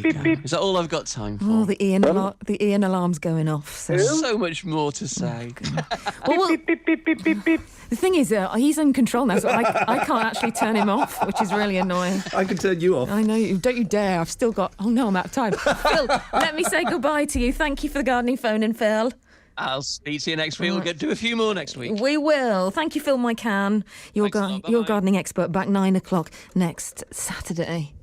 Is that all I've got time for? Oh, the Iain alarm's going off. So. There's so much more to say. The thing is, he's in control now, so I can't actually turn him off, which is really annoying. I can turn you off. I know. Don't you dare. I've still got... Oh, no, I'm out of time. Phil, let me say goodbye to you. Thank you for the gardening phone in, Phil. I'll speak to you next week. We'll get to do a few more next week. We will. Thank you, Phil McCann. Your gardening expert, back 9 o'clock next Saturday.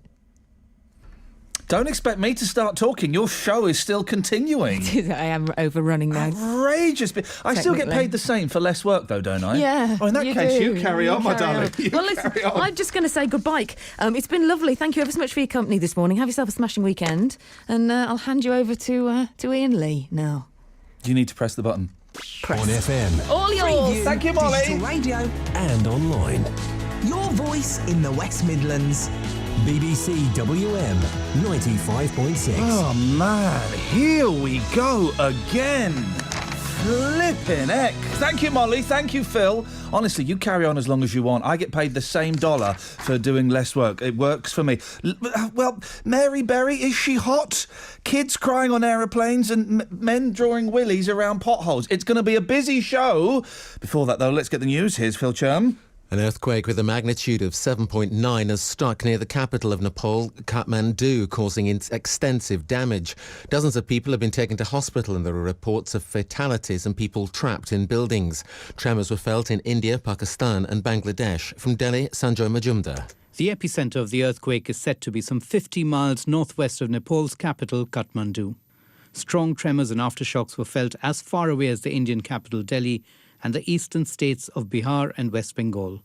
Don't expect me to start talking. Your show is still continuing. I am overrunning now. Outrageous. I still get paid the same for less work, though, don't I? Yeah. Oh, in that case, you carry on, my darling. Well, listen, I'm just going to say goodbye. It's been lovely. Thank you ever so much for your company this morning. Have yourself a smashing weekend. And I'll hand you over to Iain Lee now. Do you need to press the button? Press. On FM. All yours. Preview, Thank you, Molly. Digital radio and online. Your voice in the West Midlands. BBC WM 95.6. Oh, man. Here we go again. Flippin' heck. Thank you, Molly. Thank you, Phil. Honestly, you carry on as long as you want. I get paid the same dollar for doing less work. It works for me. Well, Mary Berry, is she hot? Kids crying on aeroplanes and men drawing willies around potholes. It's going to be a busy show. Before that, though, let's get the news. Here's Phil Churm. An earthquake with a magnitude of 7.9 has struck near the capital of Nepal, Kathmandu, causing extensive damage. Dozens of people have been taken to hospital and there are reports of fatalities and people trapped in buildings. Tremors were felt in India, Pakistan and Bangladesh. From Delhi, Sanjoy Majumdar. The epicentre of the earthquake is said to be some 50 miles northwest of Nepal's capital, Kathmandu. Strong tremors and aftershocks were felt as far away as the Indian capital, Delhi, and the eastern states of Bihar and West Bengal.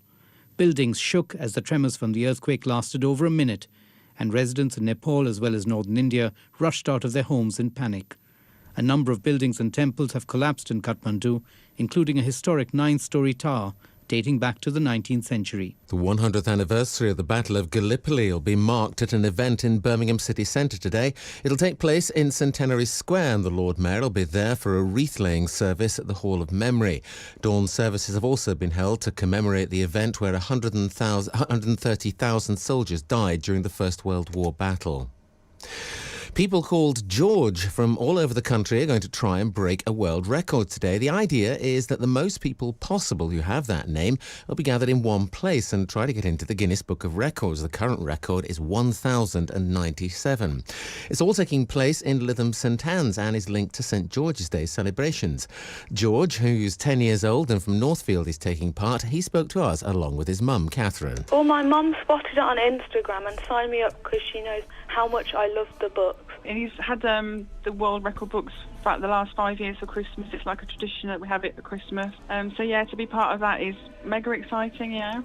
Buildings shook as the tremors from the earthquake lasted over a minute, and residents in Nepal as well as northern India rushed out of their homes in panic. A number of buildings and temples have collapsed in Kathmandu, including a historic 9-storey tower dating back to the 19th century. The 100th anniversary of the Battle of Gallipoli will be marked at an event in Birmingham city centre today. It'll take place in Centenary Square and the Lord Mayor will be there for a wreath-laying service at the Hall of Memory. Dawn services have also been held to commemorate the event where 130,000 soldiers died during the First World War battle. People called George from all over the country are going to try and break a world record today. The idea is that the most people possible who have that name will be gathered in one place and try to get into the Guinness Book of Records. The current record is 1,097. It's all taking place in Lytham St Anne's and is linked to St George's Day celebrations. George, who's 10 years old and from Northfield, is taking part. He spoke to us along with his mum, Catherine. Well, my mum spotted it on Instagram and signed me up because she knows how much I love the book. And he's had the world record books for the last 5 years for Christmas. It's like a tradition that we have it at Christmas. So yeah, to be part of that is mega exciting, yeah.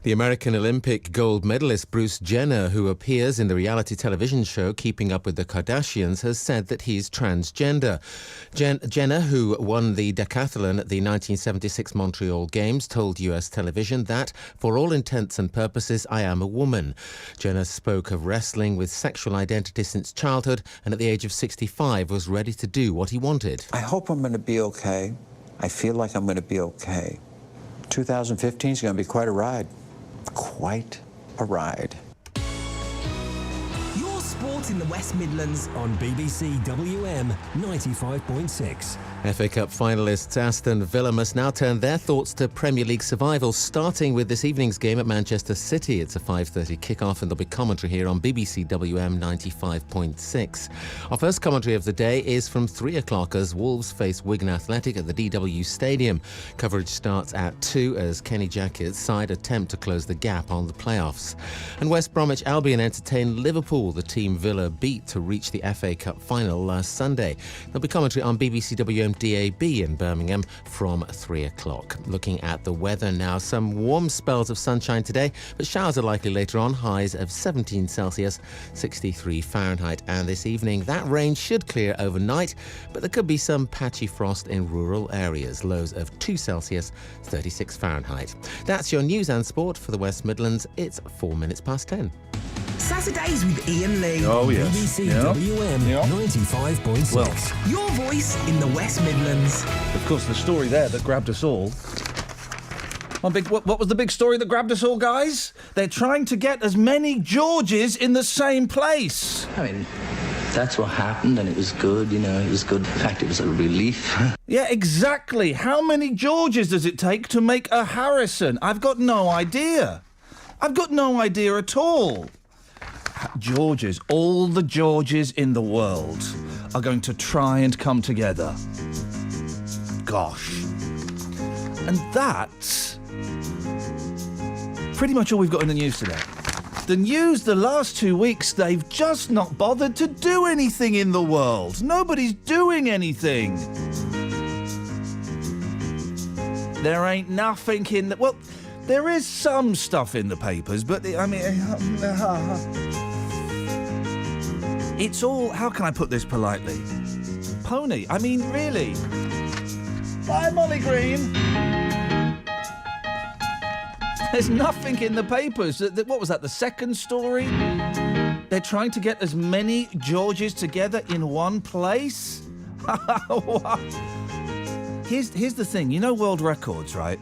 The American Olympic gold medalist Bruce Jenner, who appears in the reality television show Keeping Up with the Kardashians, has said that he's transgender. Jenner, who won the decathlon at the 1976 Montreal Games, told US television that, for all intents and purposes, I am a woman. Jenner spoke of wrestling with sexual identity since childhood and at the age of 65 was ready to do what he wanted. I hope I'm going to be okay. I feel like I'm going to be okay. 2015 is going to be quite a ride. Quite a ride. Your sport in the West Midlands On BBC WM 95.6. FA Cup finalists Aston Villa must now turn their thoughts to Premier League survival, starting with this evening's game at Manchester City. It's a 5:30 kick-off and there'll be commentary here on BBC WM 95.6. Our first commentary of the day is from 3 o'clock as Wolves face Wigan Athletic at the DW Stadium. Coverage starts at 2 as Kenny Jackett's side attempt to close the gap on the playoffs. And West Bromwich Albion entertain Liverpool, the team Villa beat to reach the FA Cup final last Sunday. There'll be commentary on BBC WM DAB in Birmingham from 3 o'clock. Looking at the weather now, some warm spells of sunshine today, but showers are likely later on, highs of 17 Celsius, 63 Fahrenheit. And this evening, that rain should clear overnight, but there could be some patchy frost in rural areas, lows of 2 Celsius, 36 Fahrenheit. That's your news and sport for the West Midlands. It's 4 minutes past 10. Saturdays with Iain Lee. Oh, yes. BBC WM 95.6. Well, Your voice in the West Midlands. of course, the story there that grabbed us all What was the big story that grabbed us all, guys? They're trying to get as many Georges in the same place. I mean, that's what happened, and it was good, you know, it was good. In fact, it was a relief. Yeah, exactly. How many Georges does it take to make a Harrison? I've got no idea. I've got no idea at all. Georges, all the Georges in the world are going to try and come together. Gosh. And that's pretty much all we've got in the news today. The news the last 2 weeks, they've just not bothered to do anything in the world. Nobody's doing anything. There ain't nothing in the... Well, there is some stuff in the papers, but, I mean... It's all... How can I put this politely? Pony. I mean, really. Bye, Molly Green. There's nothing in the papers. What was that, the second story? They're trying to get as many Georges together in one place? Here's the thing. You know world records, right?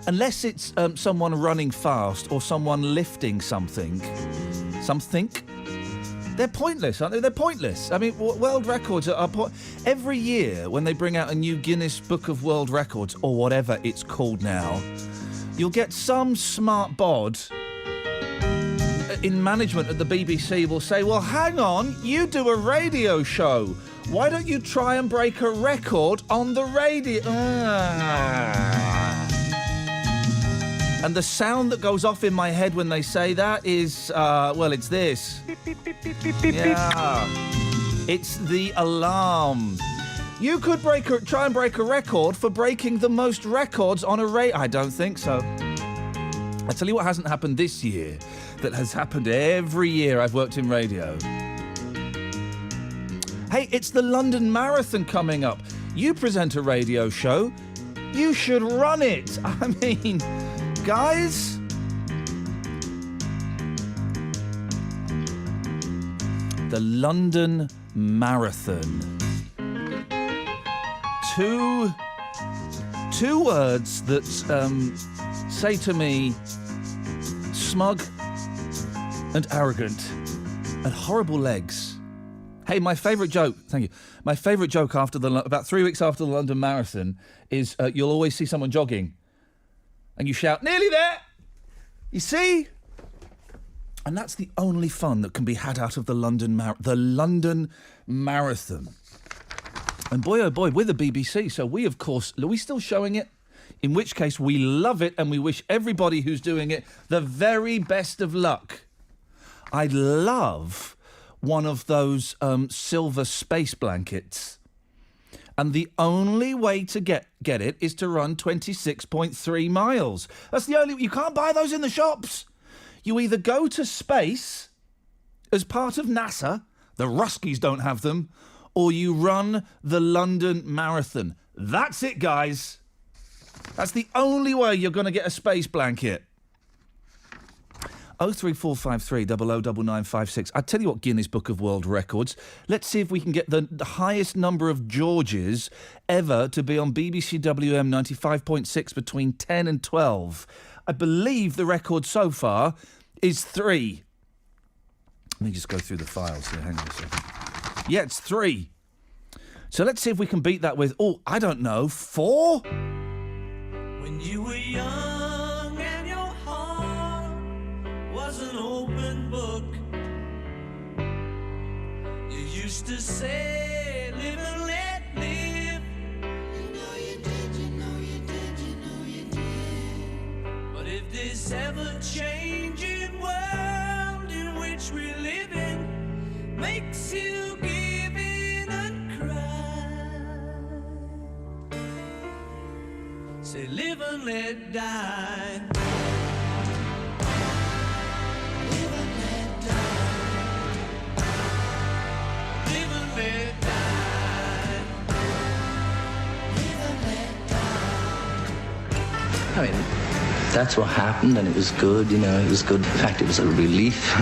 Unless it's someone running fast or someone lifting something, they're pointless, aren't they? They're pointless. I mean, world records are every year when they bring out a new Guinness Book of World Records, or whatever it's called now, you'll get some smart bod in management at the BBC will say, well, hang on, you do a radio show. Why don't you try and break a record on the radio? And the sound that goes off in my head when they say that is, well, it's this. Yeah. It's the alarm. You could try and break a record for breaking the most records on a radio. I don't think so. I tell you what hasn't happened this year that has happened every year I've worked in radio. Hey, it's the London Marathon coming up. You present a radio show. You should run it. I mean... Guys, the London Marathon. Two words that say to me smug and arrogant and horrible legs. Hey, my favourite joke, thank you. My favourite joke about 3 weeks after the London Marathon is you'll always see someone jogging. And you shout, nearly there! You see? And that's the only fun that can be had out of the London Marathon. And boy, oh boy, we're the BBC, so we, of course... Are we still showing it? In which case, we love it, and we wish everybody who's doing it the very best of luck. I'd love one of those silver space blankets. And the only way to get it is to run 26.3 miles. That's the only... You can't buy those in the shops. You either go to space as part of NASA, the Ruskies don't have them, or you run the London Marathon. That's it, guys. That's the only way you're going to get a space blanket. 03453 009956. I tell you what, Guinness Book of World Records. Let's see if we can get the highest number of Georges ever to be on BBC WM 95.6 between 10 and 12. I believe the record so far is 3. Let me just go through the files here. Hang on a second. Yeah, it's 3. So let's see if we can beat that with, I don't know, 4? When you were young and your heart was an open book, you used to say, live and let live. You know you did, you know you did, you know you did. But if this ever-changing world in which we live in makes you give in and cry, say live and let die. Live and let die. Live and let die. Live and let die. I mean, that's what happened, and it was good, you know, it was good. In fact, it was a relief.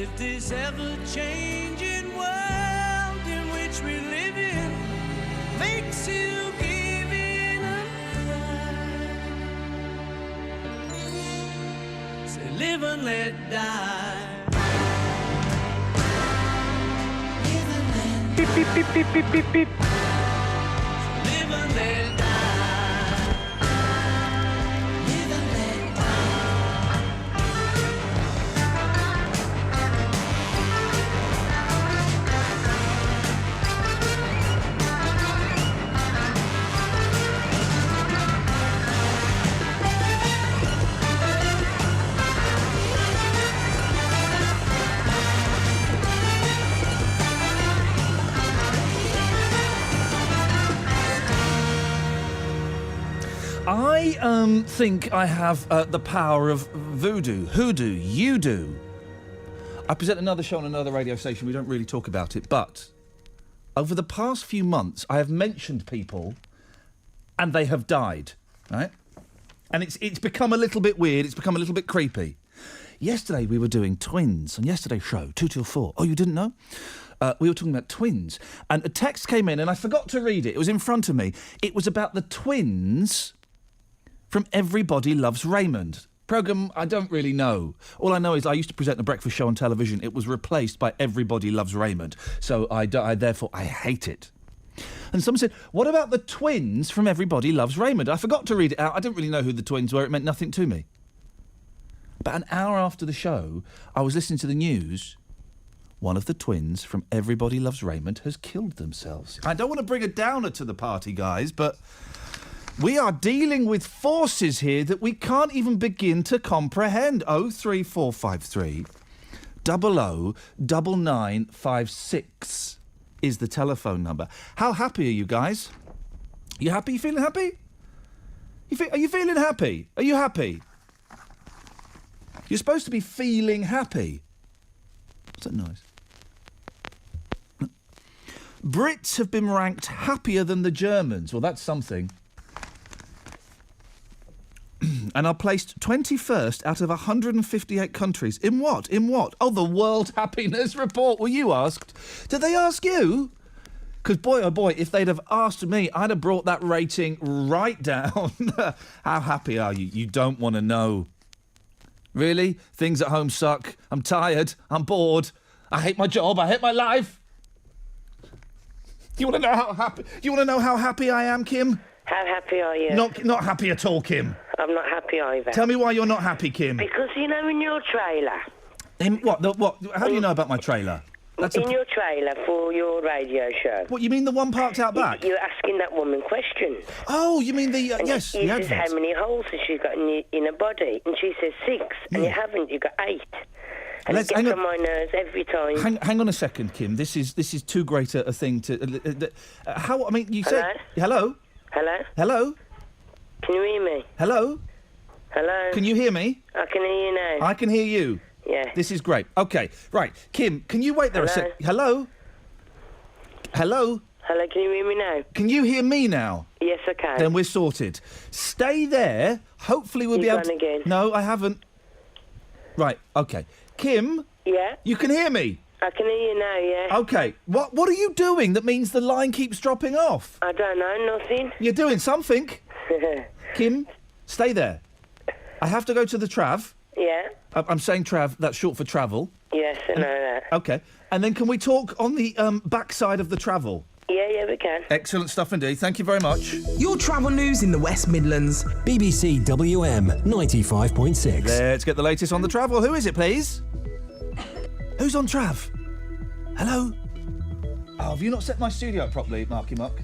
if this ever-changing world in which we live in makes you give in a cry, say live and let die. Beep, beep, beep, beep, beep, beep, beep. Live and let die. Live and let I think I have the power of voodoo, hoodoo, you do. I present another show on another radio station. We don't really talk about it, but over the past few months, I have mentioned people, and they have died. Right? And it's become a little bit weird. It's become a little bit creepy. Yesterday we were doing twins on yesterday's show, 2 till 4. Oh, you didn't know? We were talking about twins, and a text came in, and I forgot to read it. It was in front of me. It was about the twins from Everybody Loves Raymond. Programme I don't really know. All I know is I used to present a breakfast show on television. It was replaced by Everybody Loves Raymond. So therefore I hate it. And someone said, what about the twins from Everybody Loves Raymond? I forgot to read it out. I didn't really know who the twins were. It meant nothing to me. About an hour after the show, I was listening to the news. One of the twins from Everybody Loves Raymond has killed themselves. I don't want to bring a downer to the party, guys, but we are dealing with forces here that we can't even begin to comprehend. 03453 009956 is the telephone number. How happy are you guys? You happy? You feeling happy? Are you feeling happy? Are you happy? You're supposed to be feeling happy. What's that noise? Brits have been ranked happier than the Germans. Well, that's something. And are placed 21st out of 158 countries. In what? In what? Oh, the World Happiness Report. Were you asked? Did they ask you? Because, boy, oh boy, if they'd have asked me, I'd have brought that rating right down. How happy are you? You don't want to know. Really? Things at home suck. I'm tired. I'm bored. I hate my job. I hate my life. You want to know how happy? You want to know how happy I am, Kim? How happy are you? Not happy at all, Kim. I'm not happy either. Tell me why you're not happy, Kim. Because, you know, in your trailer... In what? What? How do you know about my trailer? Your trailer for your radio show. What, you mean the one parked out back? You're asking that woman questions. Oh, you mean the... yes, you the says advert. how many holes has she got in her body? And she says 6, and you haven't. You got 8. And it gets on my nerves every time. Hang on a second, Kim. This is too great a thing to... how... I mean, you said... Hello? Hello? Hello? Can you hear me? Hello? Hello? Can you hear me? I can hear you now. I can hear you. Yeah. This is great. Okay, right. Kim, can you wait there a sec? Hello? Hello? Hello, can you hear me now? Can you hear me now? Yes, I can. Then we're sorted. Stay there. Hopefully we'll be able to... again. No, I haven't. Right, okay. Kim? Yeah? You can hear me? I can hear you now, yeah. Okay. What are you doing that means the line keeps dropping off? I don't know, nothing. You're doing something. Kim, stay there. I have to go to the Trav. Yeah? I'm saying Trav, that's short for travel. Yes, I know that. Okay. And then can we talk on the backside of the travel? Yeah, we can. Excellent stuff indeed. Thank you very much. Your travel news in the West Midlands. BBC WM 95.6. Let's get the latest on the travel. Who is it, please? Who's on Trav? Hello? Oh, have you not set my studio up properly, Marky Muck?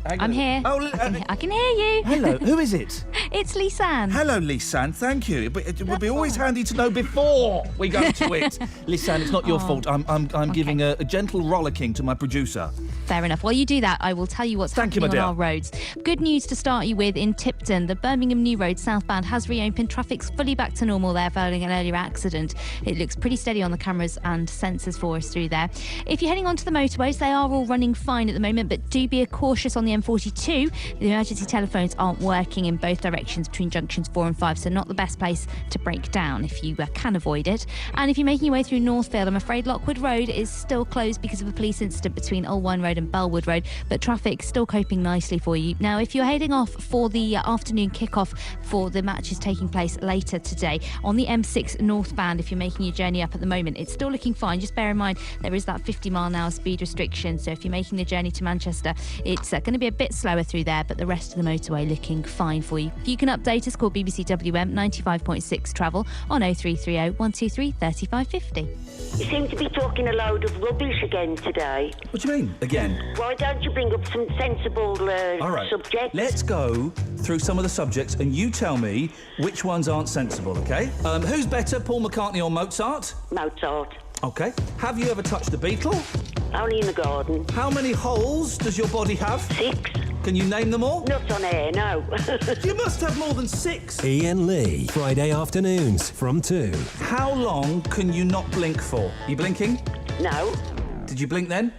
I'm here. Oh, I can hear you. Hello. Who is it? It's Lisanne. Hello, Lisanne. Thank you. It would be always handy to know before we go to it. Lisanne, it's not your fault. I'm giving a gentle rollicking to my producer. Fair enough. While you do that, I will tell you what's happening on our roads. Good news to start you with in Tipton. The Birmingham New Road southbound has reopened. Traffic's fully back to normal there following an earlier accident. It looks pretty steady on the cameras and sensors for us through there. If you're heading onto the motorways, they are all running fine at the moment, but do be cautious on the the M42, the emergency telephones aren't working in both directions between junctions 4 and 5, so not the best place to break down if you can avoid it. And if you're making your way through Northfield, I'm afraid Lockwood Road is still closed because of a police incident between Old Wine Road and Bellwood Road, but traffic still coping nicely for you. Now, if you're heading off for the afternoon kickoff for the matches taking place later today on the M6 northbound, if you're making your journey up at the moment, it's still looking fine. Just bear in mind there is that 50-mile-an-hour speed restriction, so if you're making the journey to Manchester, it's going to be a bit slower through there, but the rest of the motorway looking fine for you. If you can update us, call BBC WM 95.6 travel on 0330 123 3550. You seem to be talking a load of rubbish again today. What do you mean, again? Why don't you bring up some sensible All right. subjects? Let's go through some of the subjects and you tell me which ones aren't sensible, OK? Who's better, Paul McCartney or Mozart? Mozart. OK. Have you ever touched a beetle? Only in the garden. How many holes does your body have? 6. Can you name them all? Not on air, no. You must have more than 6. Ian Lee, Friday afternoons from 2. How long can you not blink for? You blinking? No. Did you blink then?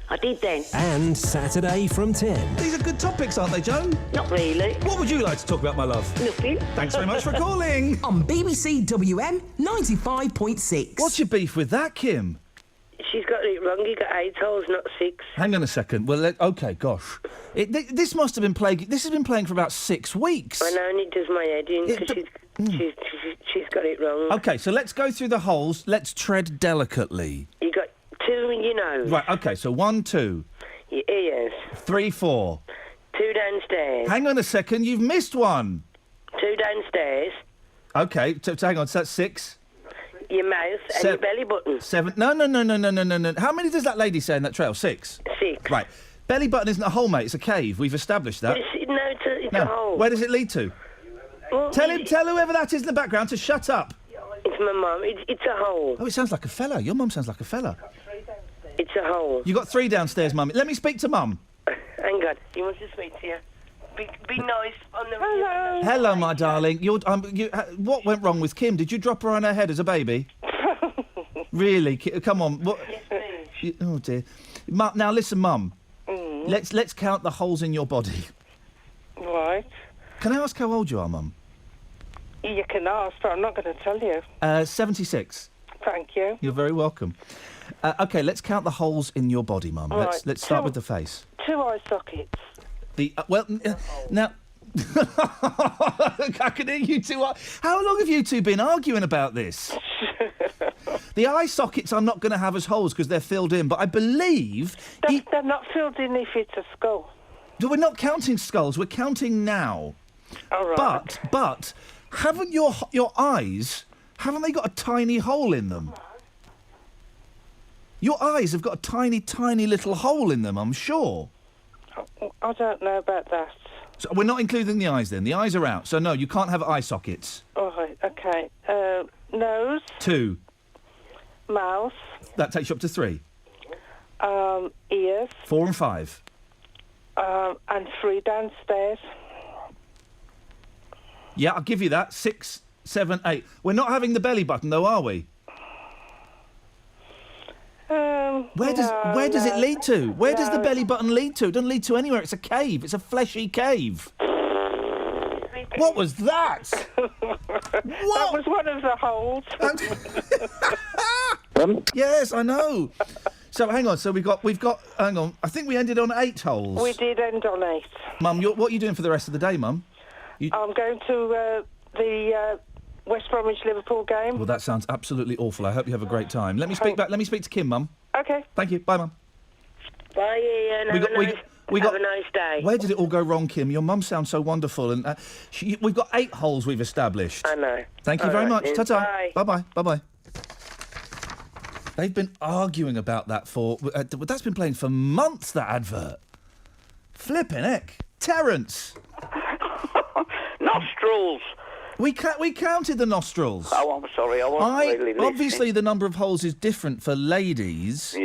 I did then. And Saturday from 10. These are good topics, aren't they, Joan? Not really. What would you like to talk about, my love? Nothing. Thanks very much for calling. On BBC WM 95.6. What's your beef with that, Kim? She's got it wrong. You got 8 holes, not 6. Hang on a second. Well, OK, gosh. This must have been playing... This has been playing for about 6 weeks. I know, and it does my head in, because she's got it wrong. OK, so let's go through the holes. Let's tread delicately. You got 2 in your nose. Right, OK, so 1, 2. Your ears. 3, 4. 2 downstairs. Hang on a second, you've missed one. 2 downstairs. OK, so hang on, so that's 6. Your mouth and your belly button. 7. No. How many does that lady say in that trail? 6? 6. Right. Belly button isn't a hole, mate. It's a cave. We've established that. It's a hole. Where does it lead to? Well, tell whoever that is in the background to shut up. It's my mum. It's a hole. Oh, it sounds like a fella. Your mum sounds like a fella. It's a hole. You got 3 downstairs, mum. Let me speak to mum. Hang on. He wants to speak to you. Be nice on the... Hello, my darling. What went wrong with Kim? Did you drop her on her head as a baby? Really? Come on. What? Yes, please. Oh, dear. Now, listen, Mum. Let's count the holes in your body. Right. Can I ask how old you are, Mum? You can ask, but I'm not going to tell you. 76. Thank you. You're very welcome. OK, let's count the holes in your body, Mum. Right. Let's start with the face. 2 eye sockets. Now... I can hear you two. How long have you two been arguing about this? The eye sockets I'm not going to have as holes because they're filled in, but I believe... They're not filled in if it's a skull. No, we're not counting skulls, we're counting now. All right. But haven't your eyes, haven't they got a tiny hole in them? Your eyes have got a tiny, tiny little hole in them, I'm sure. I don't know about that. So we're not including the eyes then. The eyes are out. So no, you can't have eye sockets. All right, OK. Nose. 2. Mouth. That takes you up to 3. Ears. 4 and 5. And 3 downstairs. Yeah, I'll give you that. 6, 7, 8. We're not having the belly button though, are we? Where does it lead to? Where does the belly button lead to? It doesn't lead to anywhere. It's a cave. It's a fleshy cave. What was that? That was one of the holes. Yes, I know. So hang on. So we've got. Hang on. I think we ended on 8 holes. We did end on 8. Mum, what are you doing for the rest of the day, Mum? I'm going to the West Bromwich Liverpool game. Well, that sounds absolutely awful. I hope you have a great time. Let me speak back. Let me speak to Kim, Mum. OK. Thank you. Bye, Mum. Bye, Ian. Have a nice day. Where did it all go wrong, Kim? Your mum sounds so wonderful, and we've got 8 holes we've established. I know. Thank you All very right, much. then. Ta-ta. Bye. Bye-bye. Bye-bye. They've been arguing about that for... that's been playing for months, that advert. Flippin' heck. Terence. Nostrils. We counted the nostrils. Oh, I'm sorry. I wasn't really listening. Obviously, the number of holes is different for ladies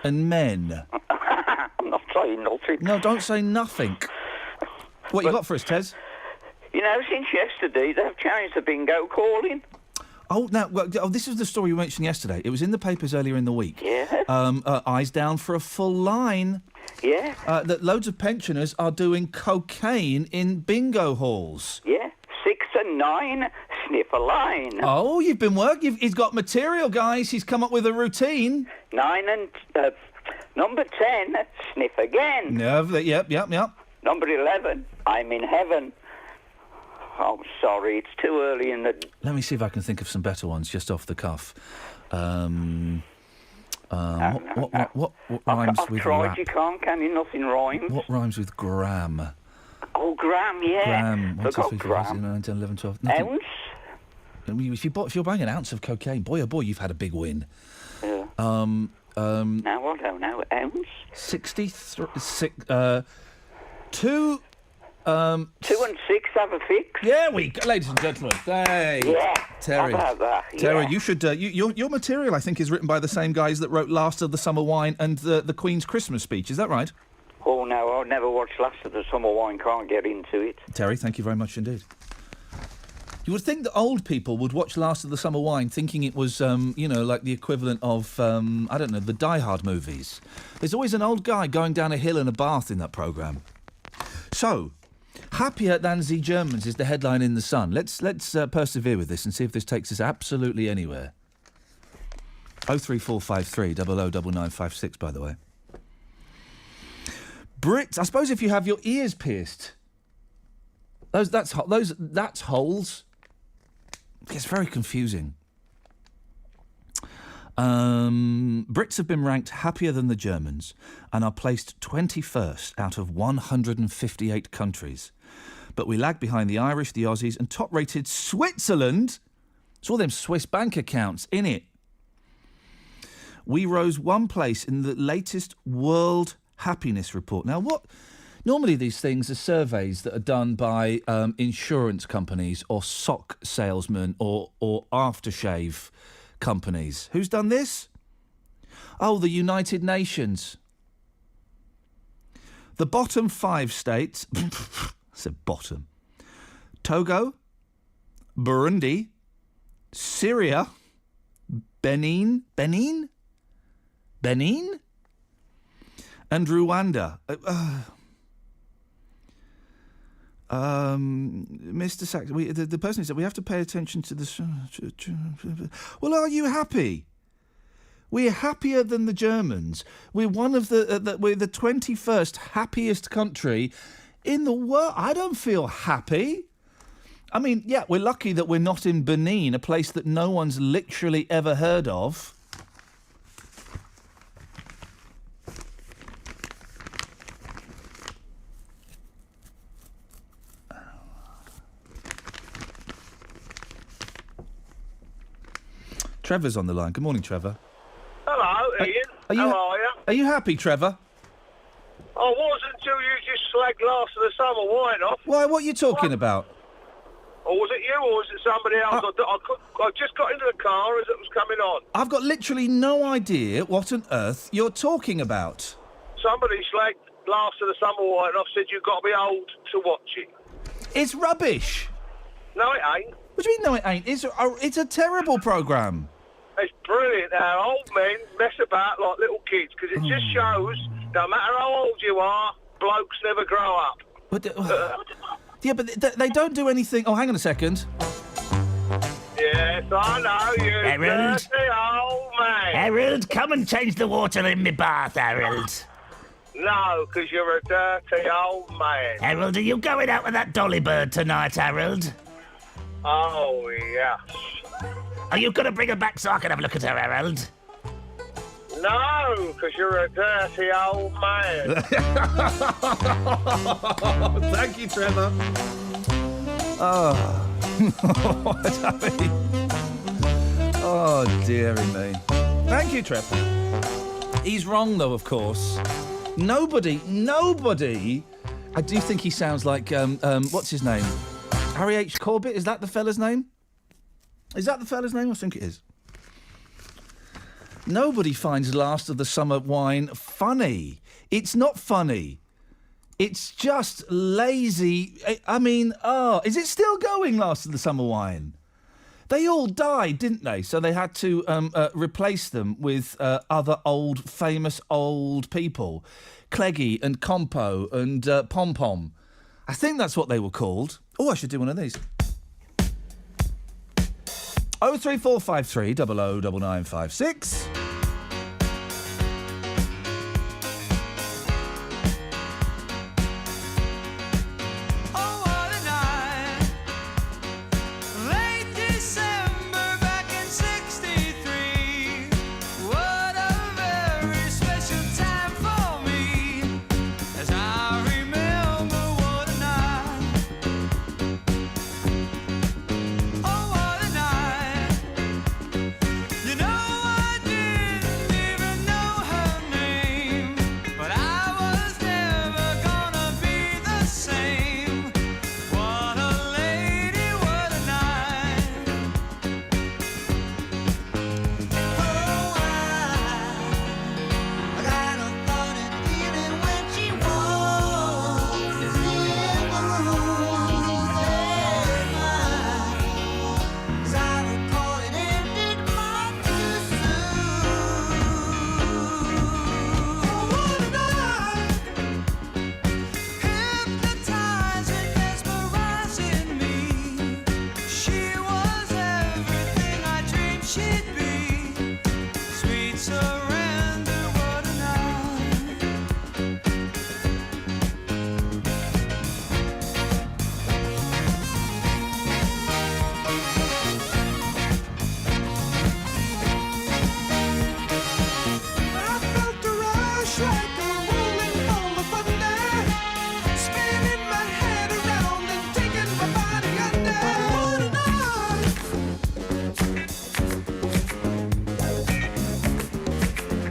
and men. I'm not saying nothing. No, don't say nothing. What you got for us, Tez? You know, since yesterday, they've changed the bingo calling. Oh, now, this is the story you mentioned yesterday. It was in the papers earlier in the week. Yeah. Eyes down for a full line. Yeah. That loads of pensioners are doing cocaine in bingo halls. Yeah. 6 and 9, sniff a line. Oh, you've been working. He's got material, guys. He's come up with a routine. 9 and... number 10, sniff again. Yep. Number 11, I'm in heaven. Oh, sorry, it's too early in the... Let me see if I can think of some better ones just off the cuff. What rhymes I've with tried, rap? you can't, can you? Nothing rhymes. What rhymes with gram? Oh, gram, yeah. Gram. 1, 2, Forgot 3, 4, gram. 5, 6, 7, 8, 9, 10, 11, 12... Nothing. Ounce? If you're buying an ounce of cocaine, boy, oh boy, you've had a big win. Yeah. Now I don't know. Ounce? 63... 2 and 6 have a fix. Yeah, ladies and gentlemen. Hey, yeah, Terry. How about that? Terry, Yeah. you should. Your material, I think, is written by the same guys that wrote "Last of the Summer Wine" and the Queen's Christmas speech. Is that right? Oh no, I've never watched Last of the Summer Wine. Can't get into it. Terry, thank you very much indeed. You would think that old people would watch Last of the Summer Wine thinking it was, like the equivalent of, I don't know, the Die Hard movies. There's always an old guy going down a hill in a bath in that programme. So, happier than the Germans is the headline in The Sun. Let's persevere with this and see if this takes us absolutely anywhere. 03453 009956, by the way. Brits, I suppose if you have your ears pierced, that's holes. It's very confusing. Brits have been ranked happier than the Germans and are placed 21st out of 158 countries. But we lag behind the Irish, the Aussies, and top-rated Switzerland. It's all them Swiss bank accounts, innit? We rose one place in the latest World Happiness Report. Now, normally these things are surveys that are done by insurance companies or sock salesmen or aftershave companies. Who's done this? Oh, the United Nations. The bottom 5 states... I said bottom. Togo, Burundi, Syria, Benin, and Rwanda. Mr. Sachs, the person said we have to pay attention to this. Well, are you happy? We're happier than the Germans. We're one of we're the 21st happiest country in the world. I don't feel happy. I mean, yeah, we're lucky that we're not in Benin, a place that no one's literally ever heard of. Trevor's on the line. Good morning, Trevor. Hello, Ian. How are you? Are you happy, Trevor? I wasn't until you just slagged Last of the Summer Wine off. Why? What are you talking about? Or was it you, or was it somebody else? I just got into the car as it was coming on. I've got literally no idea what on earth you're talking about. Somebody slagged Last of the Summer Wine off, said you've got to be old to watch it. It's rubbish. No, it ain't. What do you mean, no, it ain't? It's a terrible programme. It's brilliant how old men mess about like little kids, because it just shows, no matter how old you are, blokes never grow up. But yeah, but they don't do anything... Oh, hang on a second. Yes, I know you. Harold? Dirty old man. Harold, come and change the water in my bath, Harold. No, because you're a dirty old man. Harold, are you going out with that dolly bird tonight, Harold? Oh, yes. Are you going to bring her back so I can have a look at her, Harold? No, because you're a dirty old man. Thank you, Trevor. Oh. Oh, dearie me. Thank you, Trevor. He's wrong, though, of course. Nobody... I do think he sounds like, what's his name? Harry H. Corbett? Is that the fella's name? Is that the fella's name? I think it is. Nobody finds Last of the Summer Wine funny. It's not funny. It's just lazy. I mean, is it still going, Last of the Summer Wine? They all died, didn't they? So they had to replace them with other famous old people. Cleggy and Compo and Pom Pom. I think that's what they were called. Oh, I should do one of these. 03453 009956.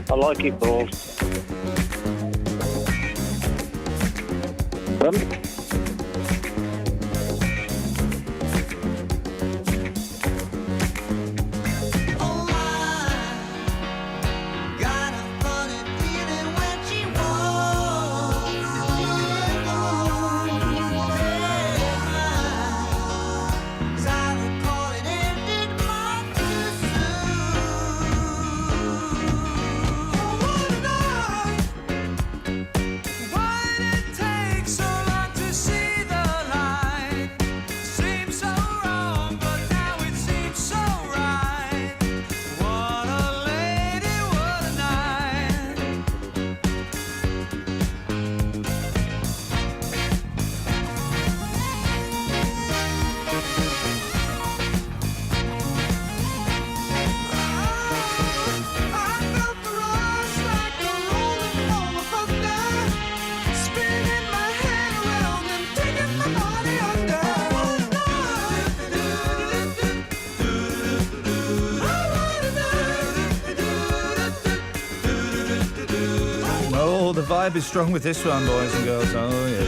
I like it, balls. The vibe is strong with this one, boys and girls. Oh, yeah.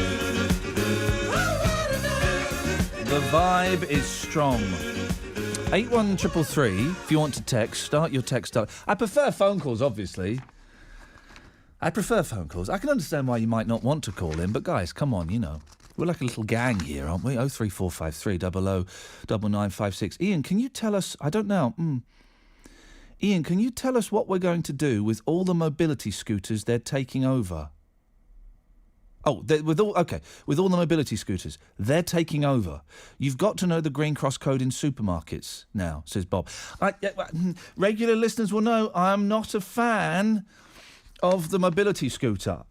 The vibe is strong. 81333, if you want to text, start your text up. I prefer phone calls, obviously. I prefer phone calls. I can understand why you might not want to call in, but guys, come on, you know. We're like a little gang here, aren't we? 03453 009956. Iain, can you tell us... I don't know. Iain, can you tell us what we're going to do with all the mobility scooters they're taking over? With all the mobility scooters, they're taking over. You've got to know the Green Cross code in supermarkets now, says Bob. Regular listeners will know I'm not a fan of the mobility scooter.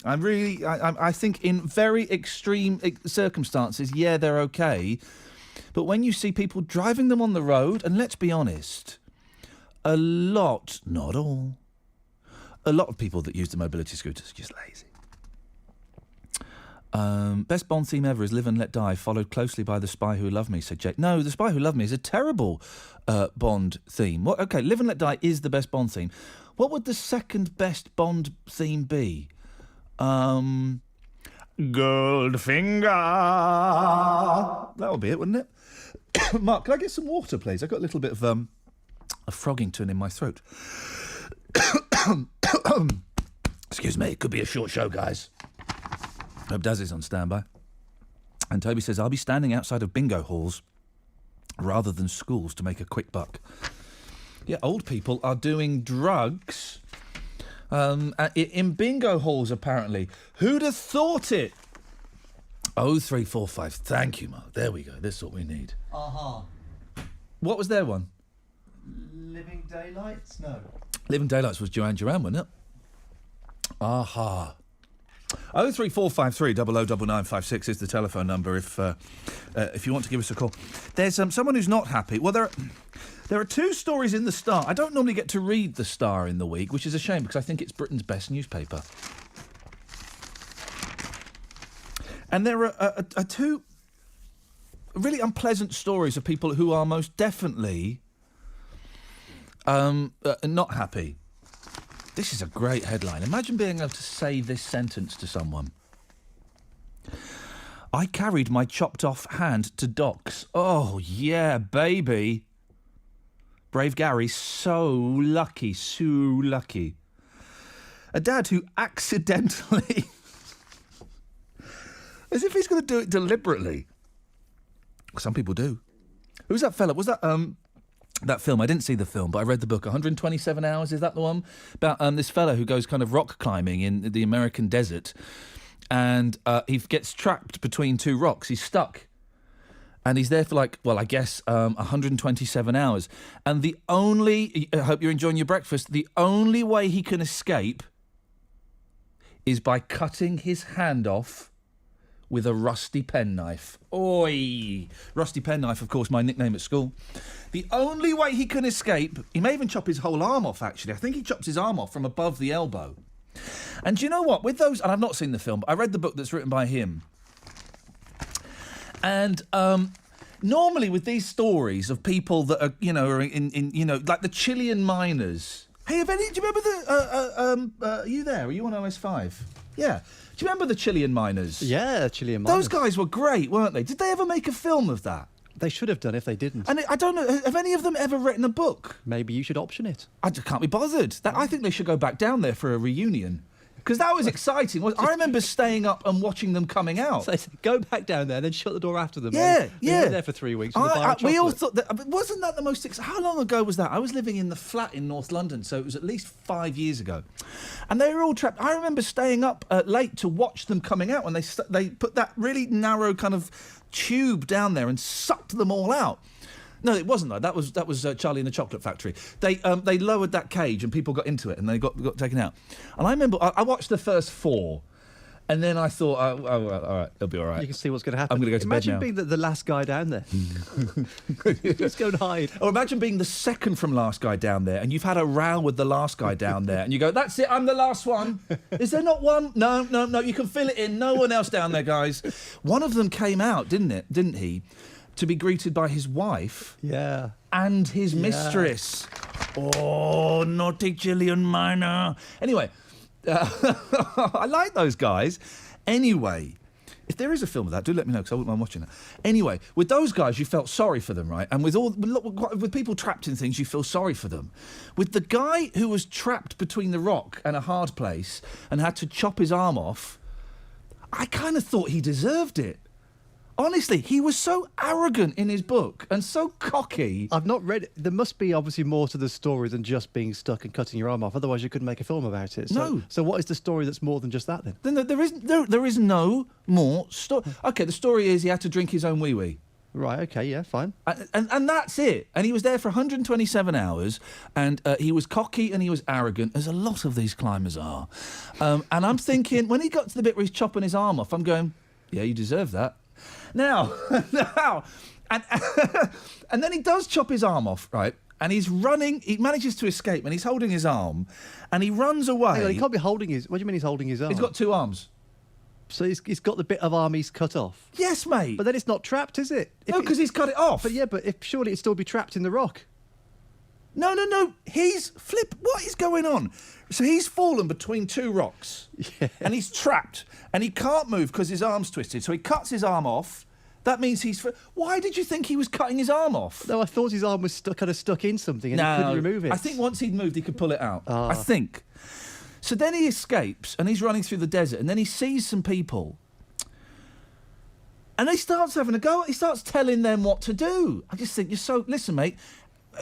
I think in very extreme circumstances, yeah, they're okay. But when you see people driving them on the road, and let's be honest... a lot, not all, a lot of people that use the mobility scooters are just lazy. Best Bond theme ever is Live and Let Die, followed closely by The Spy Who Loved Me, said Jake. No, The Spy Who Loved Me is a terrible Bond theme. Okay, Live and Let Die is the best Bond theme. What would the second best Bond theme be? Goldfinger. That would be it, wouldn't it? Mark, can I get some water, please? I've got a little bit of a Froggington in my throat. Excuse me, it could be a short show, guys. Hope Daz is on standby. And Toby says, I'll be standing outside of bingo halls rather than schools to make a quick buck. Yeah, old people are doing drugs In bingo halls, apparently. Who'd have thought it? 0345. Thank you, Mark. There we go. This is what we need. Aha. What was their one? Living Daylights? No. Living Daylights was Duran Duran, wasn't it? Aha. 03453 009956 is the telephone number if you want to give us a call. There's someone who's not happy. Well, there are two stories in the Star. I don't normally get to read the Star in the week, which is a shame because I think it's Britain's best newspaper. And there are two really unpleasant stories of people who are most definitely not happy. This is a great headline. Imagine being able to say this sentence to someone. I carried my chopped off hand to docks. Oh, yeah, baby. Brave Gary, so lucky, so lucky. A dad who accidentally... as if he's going to do it deliberately. Some people do. Who's that fella? Was that... that film, I didn't see the film, but I read the book, 127 Hours, is that the one? About this fella who goes kind of rock climbing in the American desert, and he gets trapped between two rocks. He's stuck. And he's there for 127 hours. And the only... I hope you're enjoying your breakfast. The only way he can escape is by cutting his hand off with a rusty penknife. Oi! Rusty penknife, of course, my nickname at school. The only way he can escape... He may even chop his whole arm off, actually. I think he chops his arm off from above the elbow. And do you know what? With those... And I've not seen the film, but I read the book that's written by him. And normally with these stories of people that are, are in like the Chilean miners... Hey, do you remember are you there? Are you on OS5? Yeah. Do you remember the Chilean miners? Yeah, Chilean miners. Those guys were great, weren't they? Did they ever make a film of that? They should have done if they didn't. And I don't know, have any of them ever written a book? Maybe you should option it. I just can't be bothered. I think they should go back down there for a reunion. Because that was exciting. I remember staying up and watching them coming out. So go back down there and then shut the door after them. Yeah. We were there for 3 weeks with a bar of chocolate. We all thought that... Wasn't that the most... How long ago was that? I was living in the flat in North London, so it was at least 5 years ago. And they were all trapped. I remember staying up late to watch them coming out when they put that really narrow kind of tube down there and sucked them all out. No, it wasn't though. That was Charlie and the Chocolate Factory. They lowered that cage and people got into it and they got taken out. And I remember I watched the first 4, and then I thought, all right, it'll be all right. You can see what's going to happen. I'm going to go to bed now. Imagine being the last guy down there. Just go and hide. Or imagine being the second from last guy down there, and you've had a row with the last guy down there, and you go, "That's it, I'm the last one." Is there not one? No. You can fill it in. No one else down there, guys. One of them came out, didn't he? To be greeted by his wife. Yeah. And his mistress. Oh, naughty Chilean miner. Anyway, I like those guys. Anyway, if there is a film of that, do let me know because I wouldn't mind watching it. Anyway, with those guys, you felt sorry for them, right? And with people trapped in things, you feel sorry for them. With the guy who was trapped between the rock and a hard place and had to chop his arm off, I kind of thought he deserved it. Honestly, he was so arrogant in his book and so cocky. I've not read it. There must be obviously more to the story than just being stuck and cutting your arm off. Otherwise, you couldn't make a film about it. No. So what is the story that's more than just that then? There is no more story. Okay, the story is he had to drink his own wee-wee. Right, okay, yeah, fine. And that's it. And he was there for 127 hours, and he was cocky and he was arrogant, as a lot of these climbers are. And I'm thinking, when he got to the bit where he's chopping his arm off, I'm going, yeah, you deserve that. Now, and then he does chop his arm off, right? And he's running, he manages to escape, and he's holding his arm, and he runs away. Hang on, he can't be holding his... What do you mean he's holding his arm? He's got 2 arms. So he's got the bit of arm he's cut off? Yes, mate. But then it's not trapped, is it? No, because he's cut it off. But yeah, but surely it'd still be trapped in the rock. No. What is going on? So he's fallen between 2 rocks. Yeah. And he's trapped. And he can't move because his arm's twisted. So he cuts his arm off. That means he's... Why did you think he was cutting his arm off? No, I thought his arm was kind of stuck in something and he couldn't remove it. I think once he'd moved, he could pull it out. I think. So then he escapes and he's running through the desert and then he sees some people. And he starts having a go. He starts telling them what to do. I just think, listen, mate,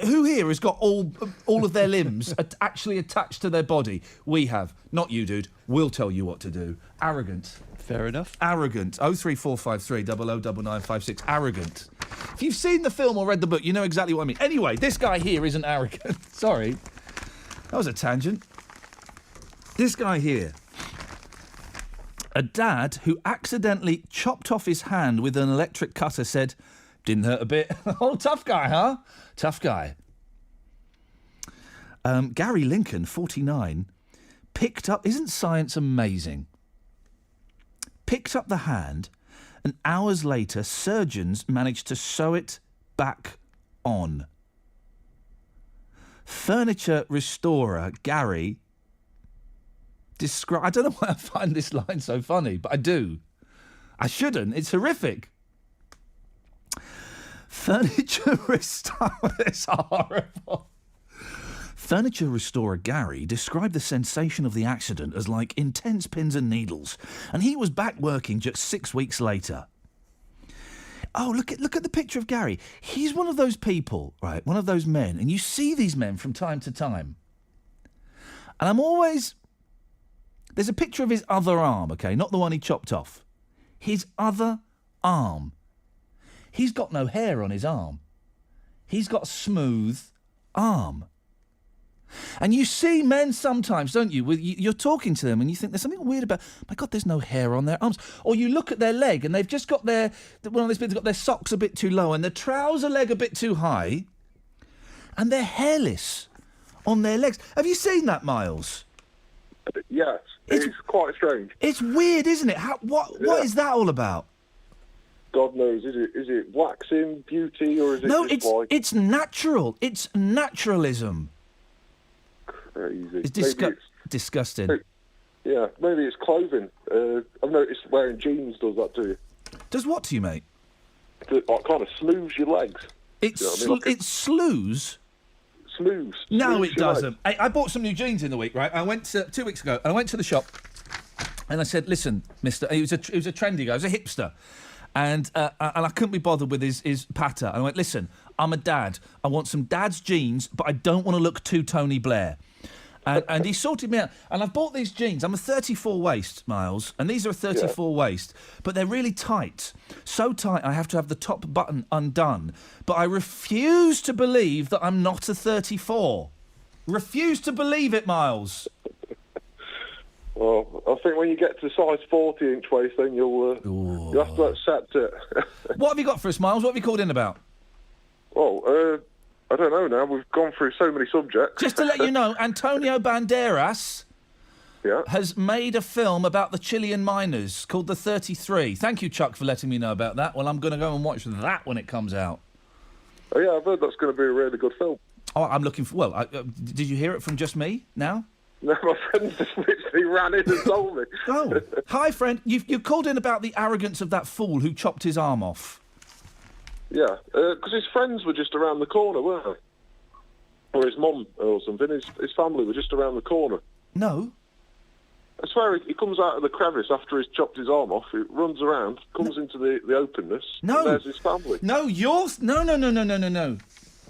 Who here has got all of their limbs actually attached to their body? We have. Not you, dude. We'll tell you what to do. Arrogant. Fair enough. Arrogant. 03453 009956. Arrogant. If you've seen the film or read the book, you know exactly what I mean. Anyway, this guy here isn't arrogant. Sorry. That was a tangent. This guy here. A dad who accidentally chopped off his hand with an electric cutter said, didn't hurt a bit. Oh, tough guy, huh? Tough guy. Gary Lincoln, 49, picked up... Isn't science amazing? Picked up the hand, and hours later, surgeons managed to sew it back on. Furniture restorer Gary... I don't know why I find this line so funny, but I do. I shouldn't. It's horrific. Furniture restorer... It's horrible. Furniture restorer Gary described the sensation of the accident as like intense pins and needles, and he was back working just 6 weeks later. Oh, look at the picture of Gary. He's one of those people, right? One of those men, and you see these men from time to time. And I'm always... There's a picture of his other arm, OK? Not the one he chopped off. His other arm. He's got no hair on his arm. He's got a smooth arm. And you see men sometimes, don't you? You're talking to them and you think there's something weird about, my God, there's no hair on their arms. Or you look at their leg and they've just got one of these bits, got their socks a bit too low and their trouser leg a bit too high. And they're hairless on their legs. Have you seen that, Miles? Yes, it's quite strange. It's weird, isn't it? What is that all about? God knows. Is it waxing beauty or is it? No, it's natural. It's naturalism. Crazy. It's disgusting. Yeah, maybe it's clothing. I've noticed wearing jeans does that to you. Does what to you, mate? It kind of slews your legs. It slews. No, it doesn't. I bought some new jeans in the week, right? I went 2 weeks ago. I went to the shop, and I said, "Listen, Mister," he was a trendy guy, he was a hipster, and I couldn't be bothered with his patter. And I went, "Listen, I'm a dad. I want some dad's jeans, but I don't want to look too Tony Blair." And he sorted me out. And I've bought these jeans. I'm a 34 waist, Miles, and these are a 34 waist, but they're really tight. So tight I have to have the top button undone. But I refuse to believe that I'm not a 34. Refuse to believe it, Miles. Well, I think when you get to size 40-inch waist, then you'll have to accept it. What have you got for us, Miles? What have you called in about? Well, I don't know now. We've gone through so many subjects. Just to let you know, Antonio Banderas has made a film about the Chilean miners called The 33. Thank you, Chuck, for letting me know about that. Well, I'm going to go and watch that when it comes out. Oh, yeah, I've heard that's going to be a really good film. Oh, I'm looking for... Well, did you hear it from just me now? No, my friend just literally ran in and told me. Oh, hi, friend. You called in about the arrogance of that fool who chopped his arm off. Yeah, because his friends were just around the corner, weren't they? Or his mum or something. His family were just around the corner. No. I swear he comes out of the crevice after he's chopped his arm off. He runs around, comes into the openness. No. And there's his family. No, No.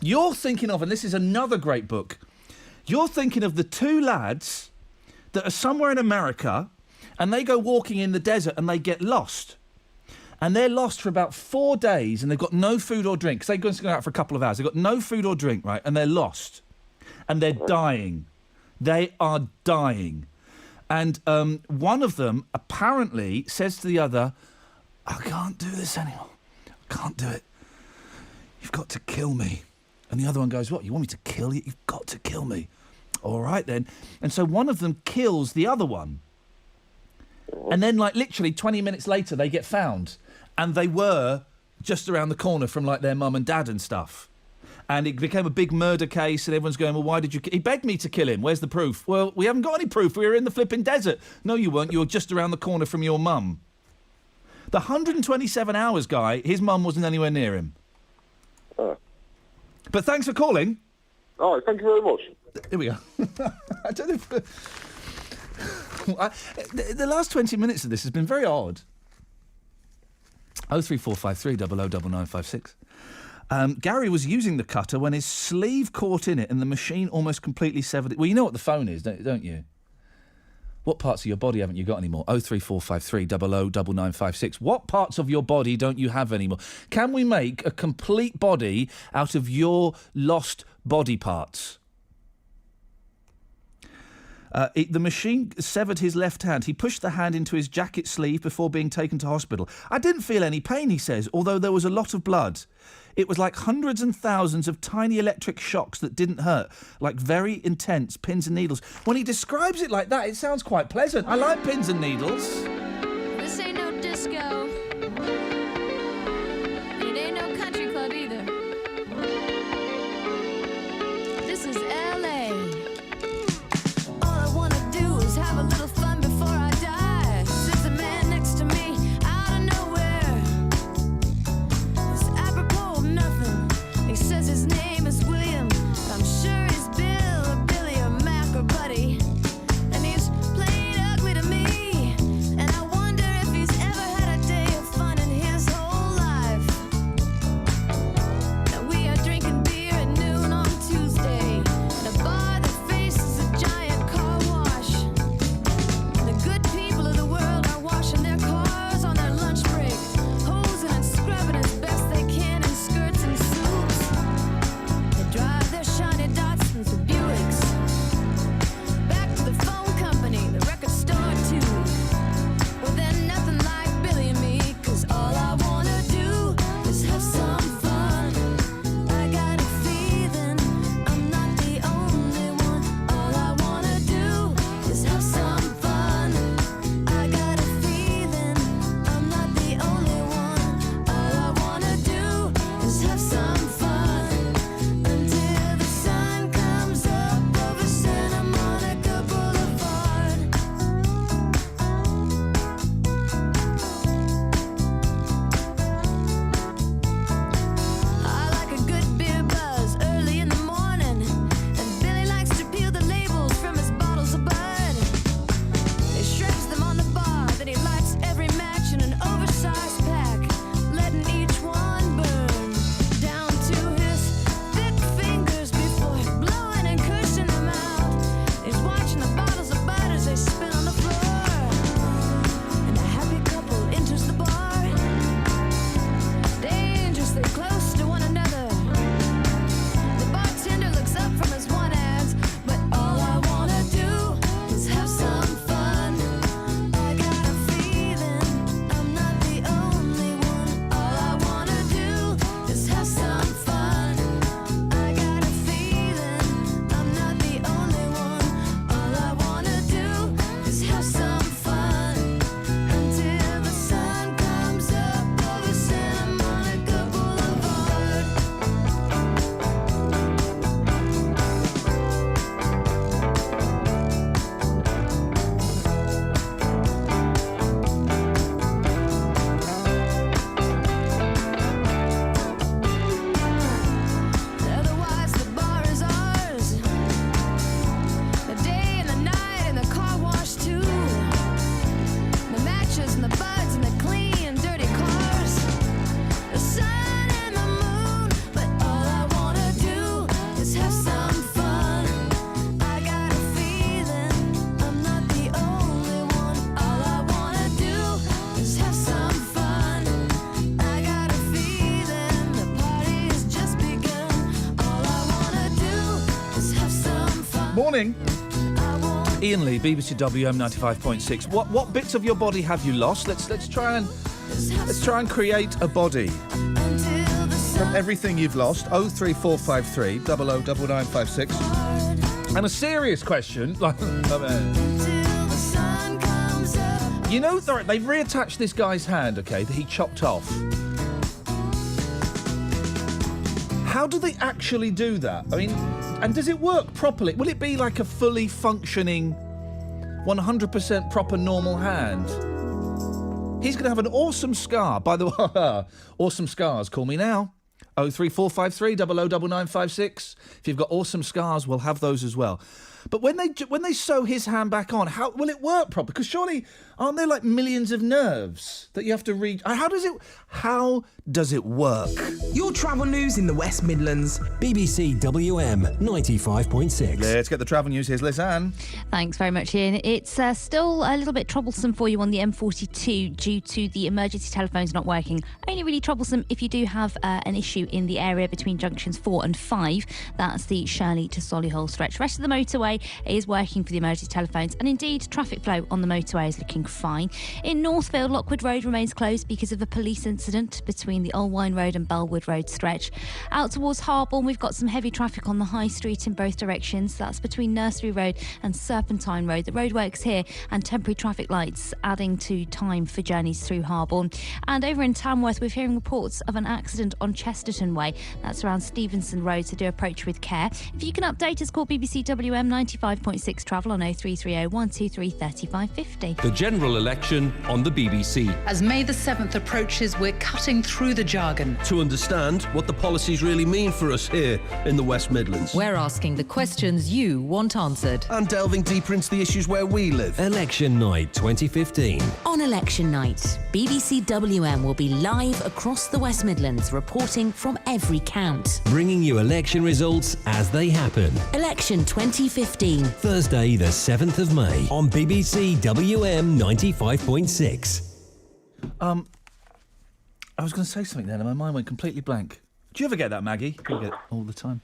You're thinking of, and this is another great book, you're thinking of the two lads that are somewhere in America and they go walking in the desert and they get lost. And they're lost for about 4 days and they've got no food or drink. Because they've gone out for a couple of hours. They've got no food or drink, right? And they're lost. And they're dying. They are dying. And one of them apparently says to the other, I can't do this anymore. I can't do it. You've got to kill me. And the other one goes, what, you want me to kill you? You've got to kill me. All right, then. And so one of them kills the other one. And then, like, literally 20 minutes later, they get found. And they were just around the corner from, like, their mum and dad and stuff. And it became a big murder case, and everyone's going, well, why did you... He begged me to kill him. Where's the proof? Well, we haven't got any proof. We were in the flipping desert. No, you weren't. You were just around the corner from your mum. The 127 hours guy, his mum wasn't anywhere near him. But thanks for calling. All right, thank you very much. Here we go. I don't know if... the last 20 minutes of this has been very odd. 03453 009956. Gary was using the cutter when his sleeve caught in it and the machine almost completely severed it. Well, you know what the phone is, don't you? What parts of your body haven't you got anymore? 03453 00 9956. What parts of your body don't you have anymore? Can we make a complete body out of your lost body parts? The machine severed his left hand. He pushed the hand into his jacket sleeve before being taken to hospital. I didn't feel any pain, he says, although there was a lot of blood. It was like hundreds and thousands of tiny electric shocks that didn't hurt, like very intense pins and needles. When he describes it like that, it sounds quite pleasant. I like pins and needles. This ain't no disco. It ain't no country club either. This is LA. All I wanna do is have a little fun before I die. Sits a man next to me out of nowhere. It's apropos of nothing. He says his name is William. I'm sure he's Bill or Billy or Mac or Buddy. And he's plain ugly to me. And I wonder if he's ever had a day of fun in his whole life. Now we are drinking beer at noon on Tuesday. At a bar that faces a giant car wash. The good people of the world are washing their cars on their lunch break, hosing and scrubbing as best they can in skirts and suits. They drive their shiny Datsuns or Buicks back to the phone company, the record store too. Well, then nothing like Billy and me, 'cause all I wanna do is have some fun. I got a feeling I'm not the only one. All I wanna do is have some fun. I got a feeling I'm not the only one. All I wanna do is have some fun until the sun comes up over Santa Monica Boulevard. I like a good beer buzz early in the morning, and Billy likes to peel the labels from his bottles of bud. He shreds them on the bar, then he lights every match in an oversized pack, letting each one burn down to his thick fingers before blowing and cushing them out. He's watching the bottles of bud as they spin on the floor, and a happy couple enters the bar, dangerously close to one another. The bartender looks up from his one ads, but all I wanna do is have some fun. I got a feeling I'm not the only one. All I wanna do is have some fun. I got a feeling I'm not the only one. All I wanna do is have some fun until the sun comes up over Santa Monica Boulevard. Otherwise the bar is ours, the day and the night and the car wash too, the matches and the buds and the clean dirty cars, the sun and the moon. But all I wanna do is have some fun. I got a feeling I'm not the only one. All I wanna do is have some fun. I got a feeling the party's just begun. All I wanna do is have some fun. Morning. Iain Lee, BBC WM 95.6. What bits of your body have you lost? Let's try and create a body from everything you've lost. 03453 00 9956. And a serious question, you know, they've reattached this guy's hand, okay, that he chopped off. How do they actually do that? I mean, and does it work properly? Will it be like a fully functioning, 100% proper normal hand? He's going to have an awesome scar. By the way, awesome scars, call me now. 03453 009956. If you've got awesome scars, we'll have those as well. But when they sew his hand back on, how will it work properly? Because surely, aren't there like millions of nerves that you have to read? How does it work? Your travel news in the West Midlands. BBC WM 95.6. Let's get the travel news. Here's Liz Ann. Thanks very much, Ian. It's still a little bit troublesome for you on the M42 due to the emergency telephones not working. Only really troublesome if you do have an issue in the area between junctions 4 and 5. That's the Shirley to Solihull stretch. The rest of the motorway is working for the emergency telephones, and indeed traffic flow on the motorway is looking fine. In Northfield, Lockwood Road remains closed because of a police incident between the Old Wine Road and Bellwood Road stretch. Out towards Harborne, we've got some heavy traffic on the High Street in both directions. That's between Nursery Road and Serpentine Road. The roadworks here and temporary traffic lights adding to time for journeys through Harborne. And over in Tamworth, we're hearing reports of an accident on Chesterton Way. That's around Stevenson Road, so do approach with care. If you can update us, call BBC WM 95.6 travel on 0330 123 3550. The general election on the BBC. As May the 7th approaches, we're cutting through the jargon To understand what the policies really mean for us here in the West Midlands. We're asking the questions you want answered. And delving deeper into the issues where we live. Election Night 2015. On election night, BBC WM will be live across the West Midlands, reporting from every count. Bringing you election results as they happen. Election 2015. Thursday, the 7th of May on BBC WM 95.6. I was going to say something then, and my mind went completely blank. Do you ever get that, Maggie? You get it all the time.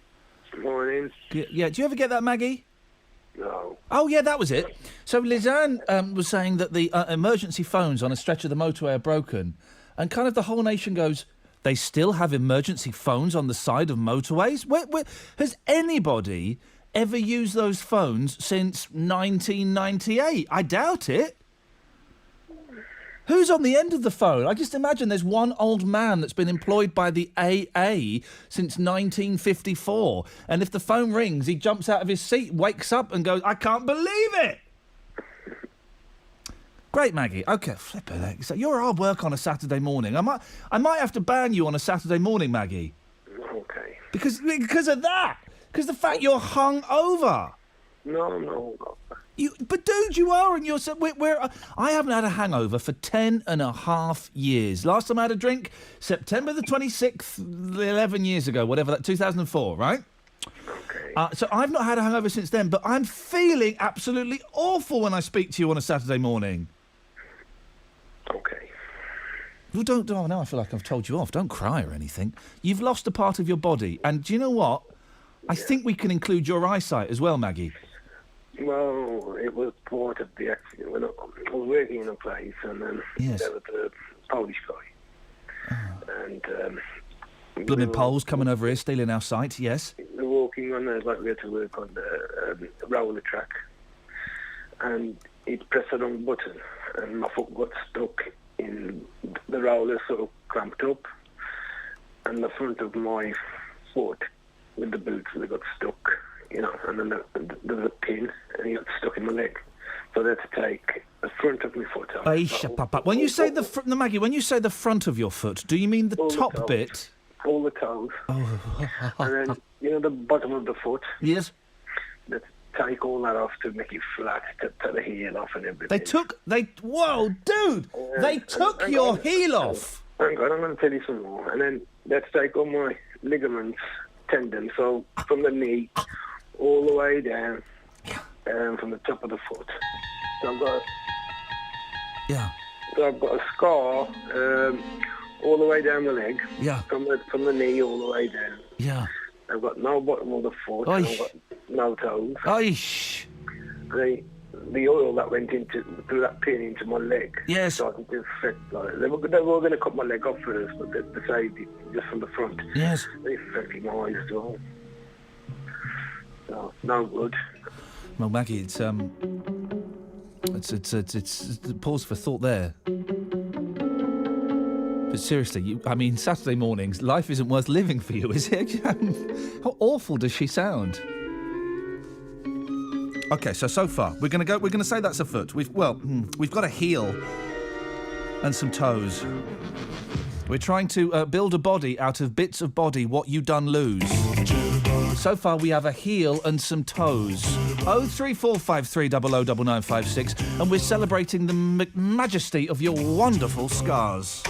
Morning. Yeah, do you ever get that, Maggie? No. Oh, yeah, that was it. So Lizanne was saying that the emergency phones on a stretch of the motorway are broken, and kind of the whole nation goes, they still have emergency phones on the side of motorways? Has anybody ever used those phones since 1998? I doubt it. Who's on the end of the phone? I just imagine there's one old man that's been employed by the AA since 1954. And if the phone rings, he jumps out of his seat, wakes up and goes, I can't believe it. Great, Maggie. OK, flip it. So you're hard work on a Saturday morning. I might have to ban you on a Saturday morning, Maggie. Okay. Because of that. Because the fact you're hung over. No. But dude, you are, and you're. I haven't had a hangover for 10.5 years. Last time I had a drink, September the 26th, 11 years ago, whatever that, 2004, right? Okay. So I've not had a hangover since then, but I'm feeling absolutely awful when I speak to you on a Saturday morning. Okay. Well, don't. Oh, now I feel like I've told you off. Don't cry or anything. You've lost a part of your body, and do you know what? I think we can include your eyesight as well, Maggie. Well, it was part of the accident. When I was working in a place, and then there was a Polish guy. And Blooming Poles coming over here, stealing our sight, yes. We were walking on we had to work on the roller track, and it pressed the wrong button, and my foot got stuck in the roller, sort of clamped up, and the front of my foot with the boots, they got stuck. And then there was a pin, and he got stuck in my leg. So they had to take the front of my foot off. When you say Maggie, when you say the front of your foot, do you mean the top bit? All the toes. Oh. And then, the bottom of the foot. Yes. They take all that off to make it flat, to the heel off and everything. Whoa, dude! They took your heel off! Hang on, I'm going to tell you some more. And then they had to take all my ligaments, tendons, so from the knee all the way down, from the top of the foot. So I've got a scar all the way down the leg. Yeah. From the knee all the way down. Yeah. I've got no bottom of the foot. And I've got no toes. Oish. The oil that went through that pin into my leg. Yes. Started to affect. They were going to cut my leg off first, but they saved it just from the front. Yes. They affected my eyes as well. So no good. Well, Maggie, it's pause for thought there. But seriously, Saturday mornings, life isn't worth living for you, is it? How awful does she sound? Okay, so far we're gonna say that's a foot. We've got a heel and some toes. We're trying to build a body out of bits of body what you done lose. So far, we have a heel and some toes. 03453009956, and we're celebrating the majesty of your wonderful scars.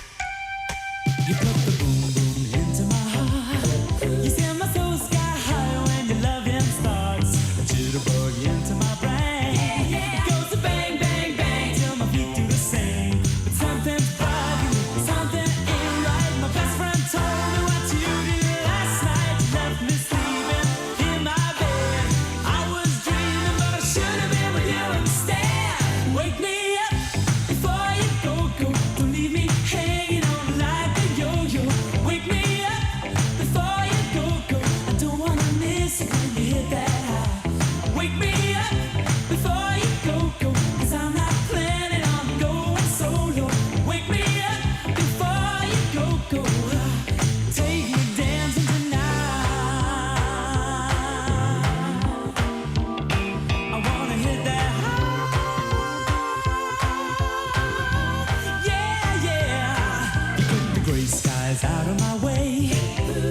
You put the boom boom into my heart. You send my soul sky high when your loving starts. A jitterbug into my brain. It goes to bang, bang, bang till my feet do the same. But something's bugging me, something ain't right. My best friend told me what you did last night. You left me sleeping in my bed. I was dreaming, but I should have been with you instead. Wake me up before you go. Don't leave me hanging on like a yo-yo. Wake me up before you go. I don't wanna miss it when you hit that high. Wake me up before you go. 'Cause I'm not planning on going solo. Wake me up before you go. Take me dancing tonight. I wanna hit that high. Yeah, yeah. You put the gray skies out of my way.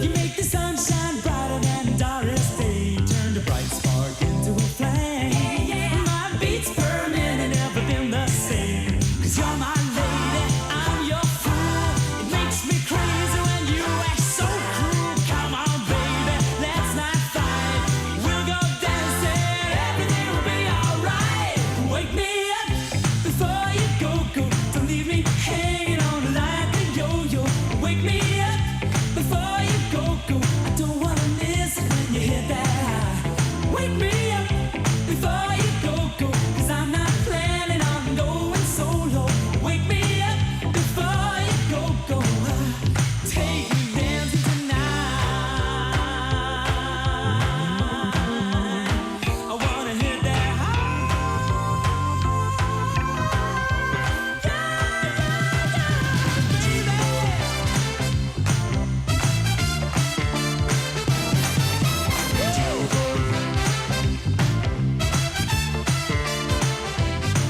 You make the sunshine brighter than Doris Day. Turn the bright spark into a flame. My beats per minute never been the same. 'Cause you're my lady, I'm your fool. It makes me crazy when you act so cruel. Come on, baby, let's not fight. We'll go dancing, everything will be alright. Wake me up before you go. Don't leave me hanging on like a yo-yo. Wake me up before you go. I don't wanna miss it when you hit that high. Wake me up before you go. 'Cause I'm not planning on going solo. Wake me up before you go. Take me dancing tonight. I wanna hit that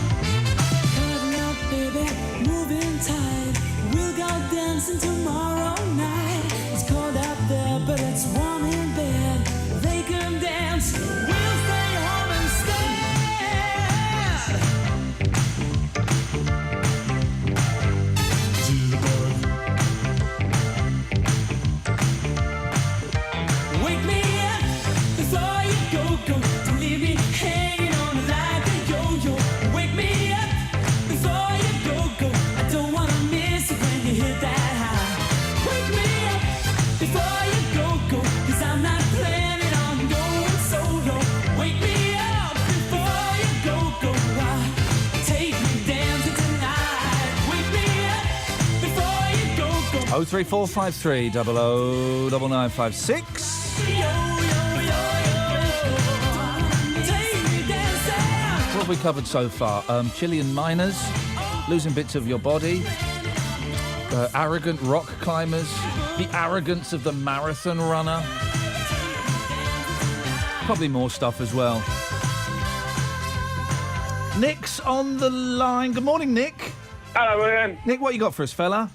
Cutting up, baby, moving tight. We'll go dancing tomorrow night. It's cold out there, but it's warm in bed. They can dance, we'll stay home instead. Wake me up before you go. Don't leave me hanging on like a yo-yo. Wake me up before you go. I don't wanna miss it when you hit that high. Wake me up before you go. 'Cause I'm not planning on going solo. Wake me up before you go. Take me dancing tonight. Wake me up before you go. 03453009956. What have we covered so far? Chilean miners, losing bits of your body, arrogant rock climbers, the arrogance of the marathon runner. Probably more stuff as well. Nick's on the line. Good morning, Nick. Hello, Ian. Nick, what you got for us, fella?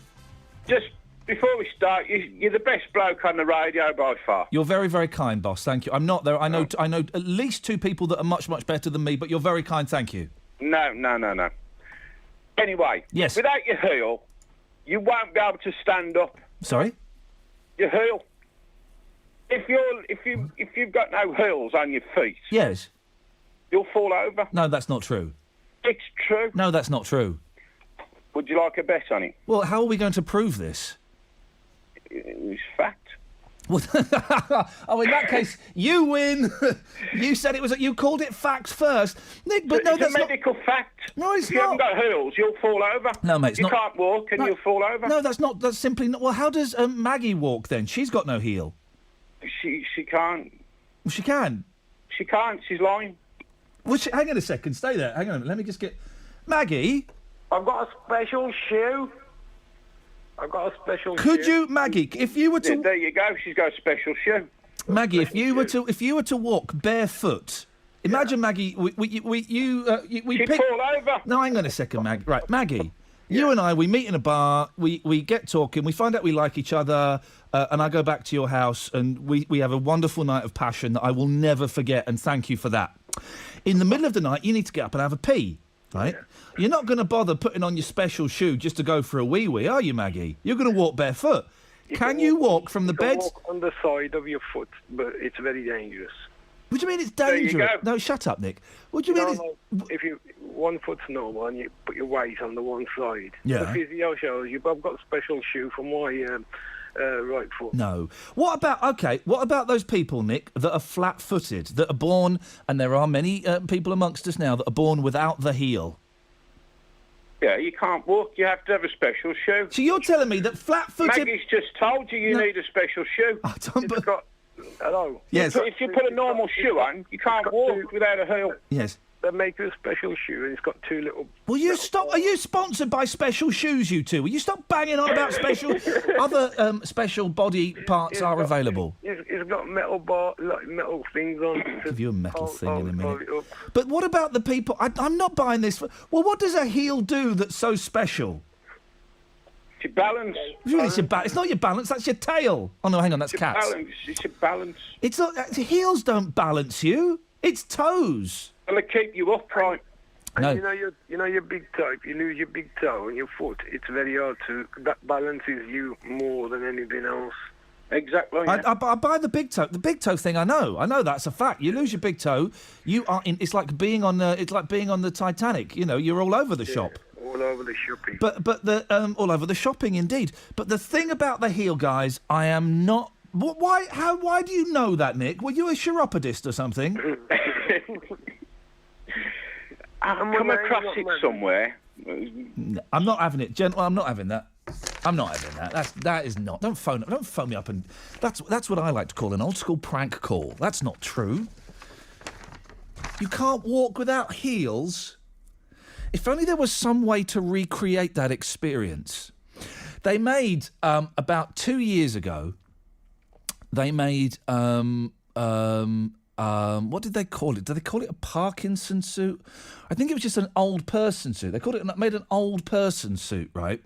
Just before we start, you're the best bloke on the radio by far. You're very, very kind, boss. Thank you. I'm not there. I know at least two people that are much, much better than me, but you're very kind. Thank you. No. Anyway, yes. Without your heel, you won't be able to stand up. Sorry? Your heel. If you've got no heels on your feet, Yes. you'll fall over. No, that's not true. It's true. No, that's not true. Would you like a bet on it? Well, how are we going to prove this? It's fact. Well, oh, in that case, you win. You said it was. You called it fact first, Nick. But no, It's that's a medical fact. No, it's if you haven't got heels, you'll fall over. No, mate, it's you not- can't walk and No. you'll fall over. No, that's not. That's simply not. Well, how does Maggie walk then? She's got no heel. She can't. Well, she can. She can't. She's lying. Well, hang on a second. Stay there. Hang on a minute. Let me just get Maggie. I've got a special shoe. I've got a special shoe. Could you, Maggie, if you were to... Yeah, there you go. She's got a special shoe. Maggie, if you were to walk barefoot, imagine Maggie. We She'd fall over. No, hang on a second, Maggie. Right, Maggie. You and I, we meet in a bar, we get talking, we find out we like each other, and I go back to your house, and we have a wonderful night of passion that I will never forget, and thank you for that. In the middle of the night, you need to get up and have a pee, right? Yeah. You're not going to bother putting on your special shoe just to go for a wee-wee, are you, Maggie? You're going to walk barefoot. Can you walk from the bed? Walk on the side of your foot, but it's very dangerous. What do you mean it's dangerous? No, shut up, Nick. What do you mean? If you one foot's normal and you put your weight on the one side, yeah. The physio shows you. But I've got a special shoe for my right foot. No. What about those people, Nick, that are flat-footed, that are born, and there are many people amongst us now that are born without the heel? Yeah, you can't walk. You have to have a special shoe. So you're telling me that flat-footed... Maggie's just told you need a special shoe. I don't... Hello. Yes. If you put a normal shoe on, you can't walk without a heel. Yes. They make you a special shoe, and it's got two little... Will you stop? Are you sponsored by Special Shoes, you two? Will you stop banging on about special... Other special body parts are available. It's got metal metal things on. I'll give you a metal thing in a minute. But what about the people... I'm not buying this... Well, what does a heel do that's so special? It's your balance. It's not your balance, that's your tail. Oh, no, hang on, that's cats. It's your balance. It's not... Heels don't balance you. It's toes. Well, they keep you upright. No. You know your big toe. If you lose your big toe and your foot, it's very hard to... That balances you more than anything else. Exactly. Yeah. I buy the big toe. The big toe thing, I know that's a fact. You lose your big toe, you are in... It's like being on the Titanic. You know, you're all over the shop. All over the shopping. But the all over the shopping indeed. But the thing about the heel, guys, I am not. Why do you know that, Nick? Were you a chiropodist or something? I've come across it somewhere. No, I'm not having it, gentlemen. I'm not having that. I'm not having that. That is not. Don't phone me up and. That's what I like to call an old school prank call. That's not true. You can't walk without heels. If only there was some way to recreate that experience. They made, about 2 years ago, they made, what did they call it? Did they call it a Parkinson suit? I think it was just an old person suit. They made an old person suit, right?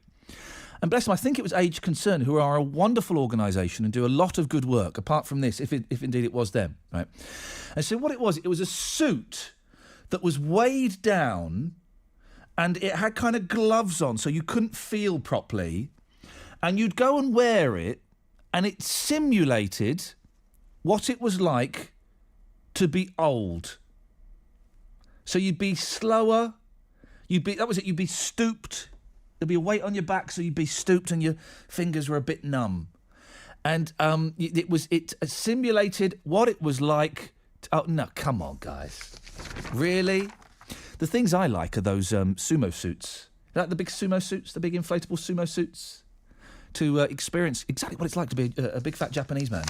And bless them, I think it was Age Concern, who are a wonderful organisation and do a lot of good work, apart from this, if indeed it was them, right? And so what it was a suit that was weighed down... And it had kind of gloves on, so you couldn't feel properly. And you'd go and wear it, and it simulated what it was like to be old. So you'd be slower. You'd be stooped. There'd be a weight on your back, so you'd be stooped, and your fingers were a bit numb. And it simulated what it was like. Oh no! Come on, guys. Really? The things I like are those sumo suits. Like the big sumo suits, the big inflatable sumo suits, to experience exactly what it's like to be a big fat Japanese man.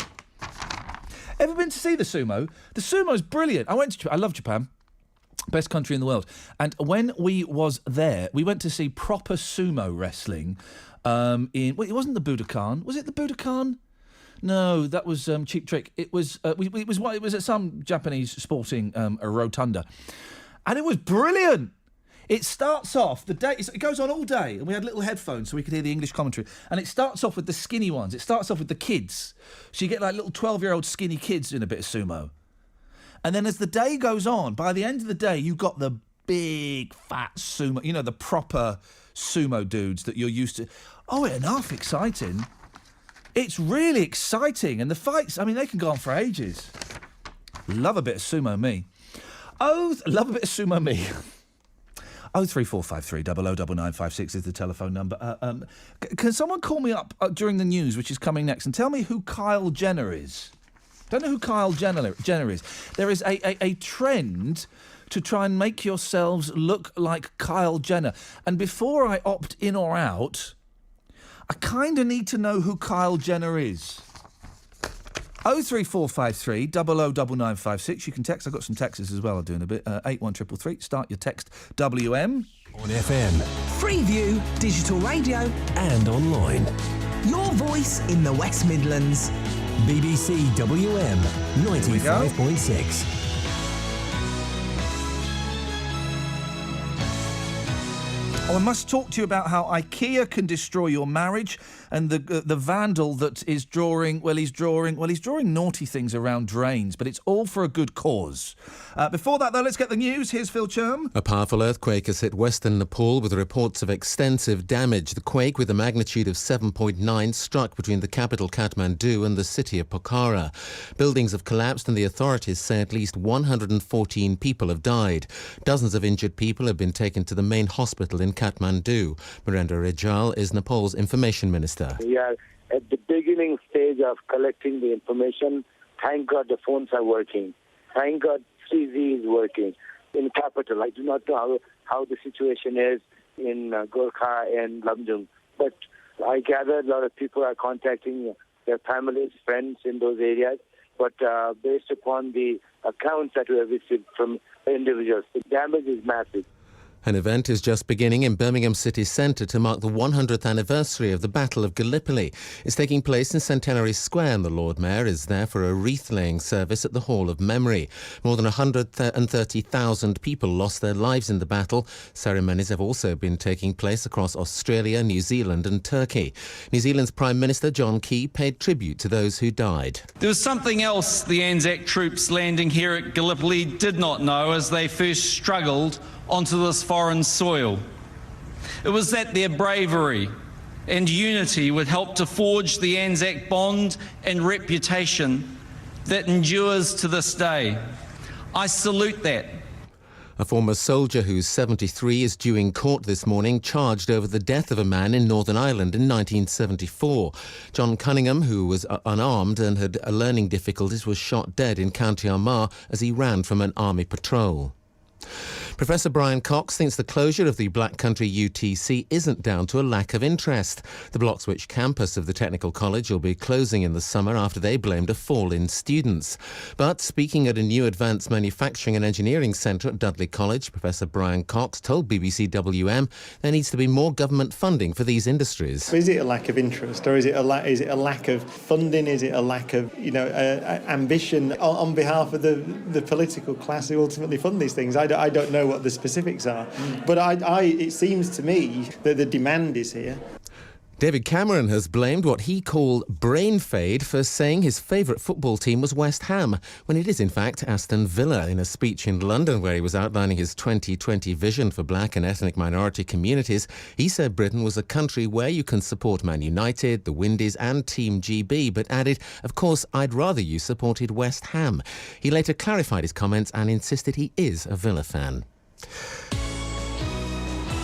Ever been to see the sumo? The sumo's brilliant. I love Japan. Best country in the world. And when we was there, we went to see proper sumo wrestling it wasn't the Budokan. Was it the Budokan? No, that was Cheap Trick. It was it was at some Japanese sporting rotunda. And it was brilliant. It starts off, it goes on all day, and we had little headphones so we could hear the English commentary. And it starts off with the skinny ones. It starts off with the kids. So you get like little 12-year-old skinny kids in a bit of sumo. And then as the day goes on, by the end of the day, you got the big fat sumo, you know, the proper sumo dudes that you're used to. Oh, enough exciting. It's really exciting. And the fights, I mean, they can go on for ages. Love a bit of sumo me. Oh, love a bit of sumo me. 03453 009956 is the telephone number. Can someone call me up during the news, which is coming next, and tell me who Kyle Jenner is? Don't know who Kyle Jenner is. There is a trend to try and make yourselves look like Kyle Jenner. And before I opt in or out, I kind of need to know who Kyle Jenner is. 03453 009956. You can text. I've got some texts as well. I'll do in a bit. 81333. Start your text. WM. On FM. Freeview, digital radio, and online. Your voice in the West Midlands. BBC WM 95.6. I must talk to you about how IKEA can destroy your marriage, and the vandal that is drawing naughty things around drains, but it's all for a good cause. Before that, though, let's get the news. Here's Phil Churm. A powerful earthquake has hit western Nepal with reports of extensive damage. The quake, with a magnitude of 7.9, struck between the capital Kathmandu and the city of Pokhara. Buildings have collapsed and the authorities say at least 114 people have died. Dozens of injured people have been taken to the main hospital in Kathmandu. Miranda Rejal is Nepal's information minister. We are at the beginning stage of collecting the information. Thank God the phones are working. Thank God 3G is working. In the capital, I do not know how the situation is in Gorkha and Lamjung, but I gather a lot of people are contacting their families, friends in those areas. But based upon the accounts that we have received from individuals, the damage is massive. An event is just beginning in Birmingham city centre to mark the 100th anniversary of the Battle of Gallipoli. It's taking place in Centenary Square, and the Lord Mayor is there for a wreath-laying service at the Hall of Memory. More than 130,000 people lost their lives in the battle. Ceremonies have also been taking place across Australia, New Zealand and Turkey. New Zealand's Prime Minister John Key paid tribute to those who died. There was something else the Anzac troops landing here at Gallipoli did not know as they first struggled onto this foreign soil. It was that their bravery and unity would help to forge the Anzac bond and reputation that endures to this day. I salute that. A former soldier who's 73 is due in court this morning, charged over the death of a man in Northern Ireland in 1974. John Cunningham, who was unarmed and had learning difficulties, was shot dead in County Armagh as he ran from an army patrol. Professor Brian Cox thinks the closure of the Black Country UTC isn't down to a lack of interest. The Bloxwich campus of the Technical College will be closing in the summer after they blamed a fall in students. But speaking at a new advanced manufacturing and engineering centre at Dudley College, Professor Brian Cox told BBC WM there needs to be more government funding for these industries. Is it a lack of interest, or is it a lack of funding? Is it a lack of ambition on behalf of the political class who ultimately fund these things? I don't know what the specifics are, but it seems to me that the demand is here. David Cameron has blamed what he called brain fade for saying his favourite football team was West Ham, when it is in fact Aston Villa. In a speech in London where he was outlining his 2020 vision for black and ethnic minority communities, he said Britain was a country where you can support Man United, the Windies and Team GB, but added, of course, I'd rather you supported West Ham. He later clarified his comments and insisted he is a Villa fan.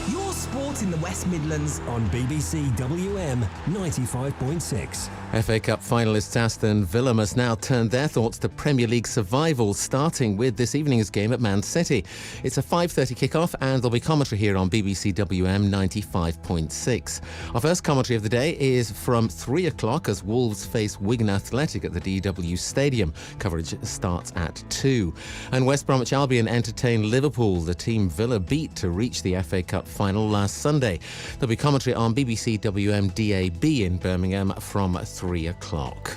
Your sport in the West Midlands on BBC WM 95.6. FA Cup finalists Aston Villa must now turn their thoughts to Premier League survival, starting with this evening's game at Man City. It's a 5:30 kick-off and there'll be commentary here on BBC WM 95.6. Our first commentary of the day is from 3 o'clock as Wolves face Wigan Athletic at the DW Stadium. Coverage starts at 2. And West Bromwich Albion entertain Liverpool, the team Villa beat to reach the FA Cup final last Sunday. There'll be commentary on BBC WM DAB in Birmingham from 3 o'clock.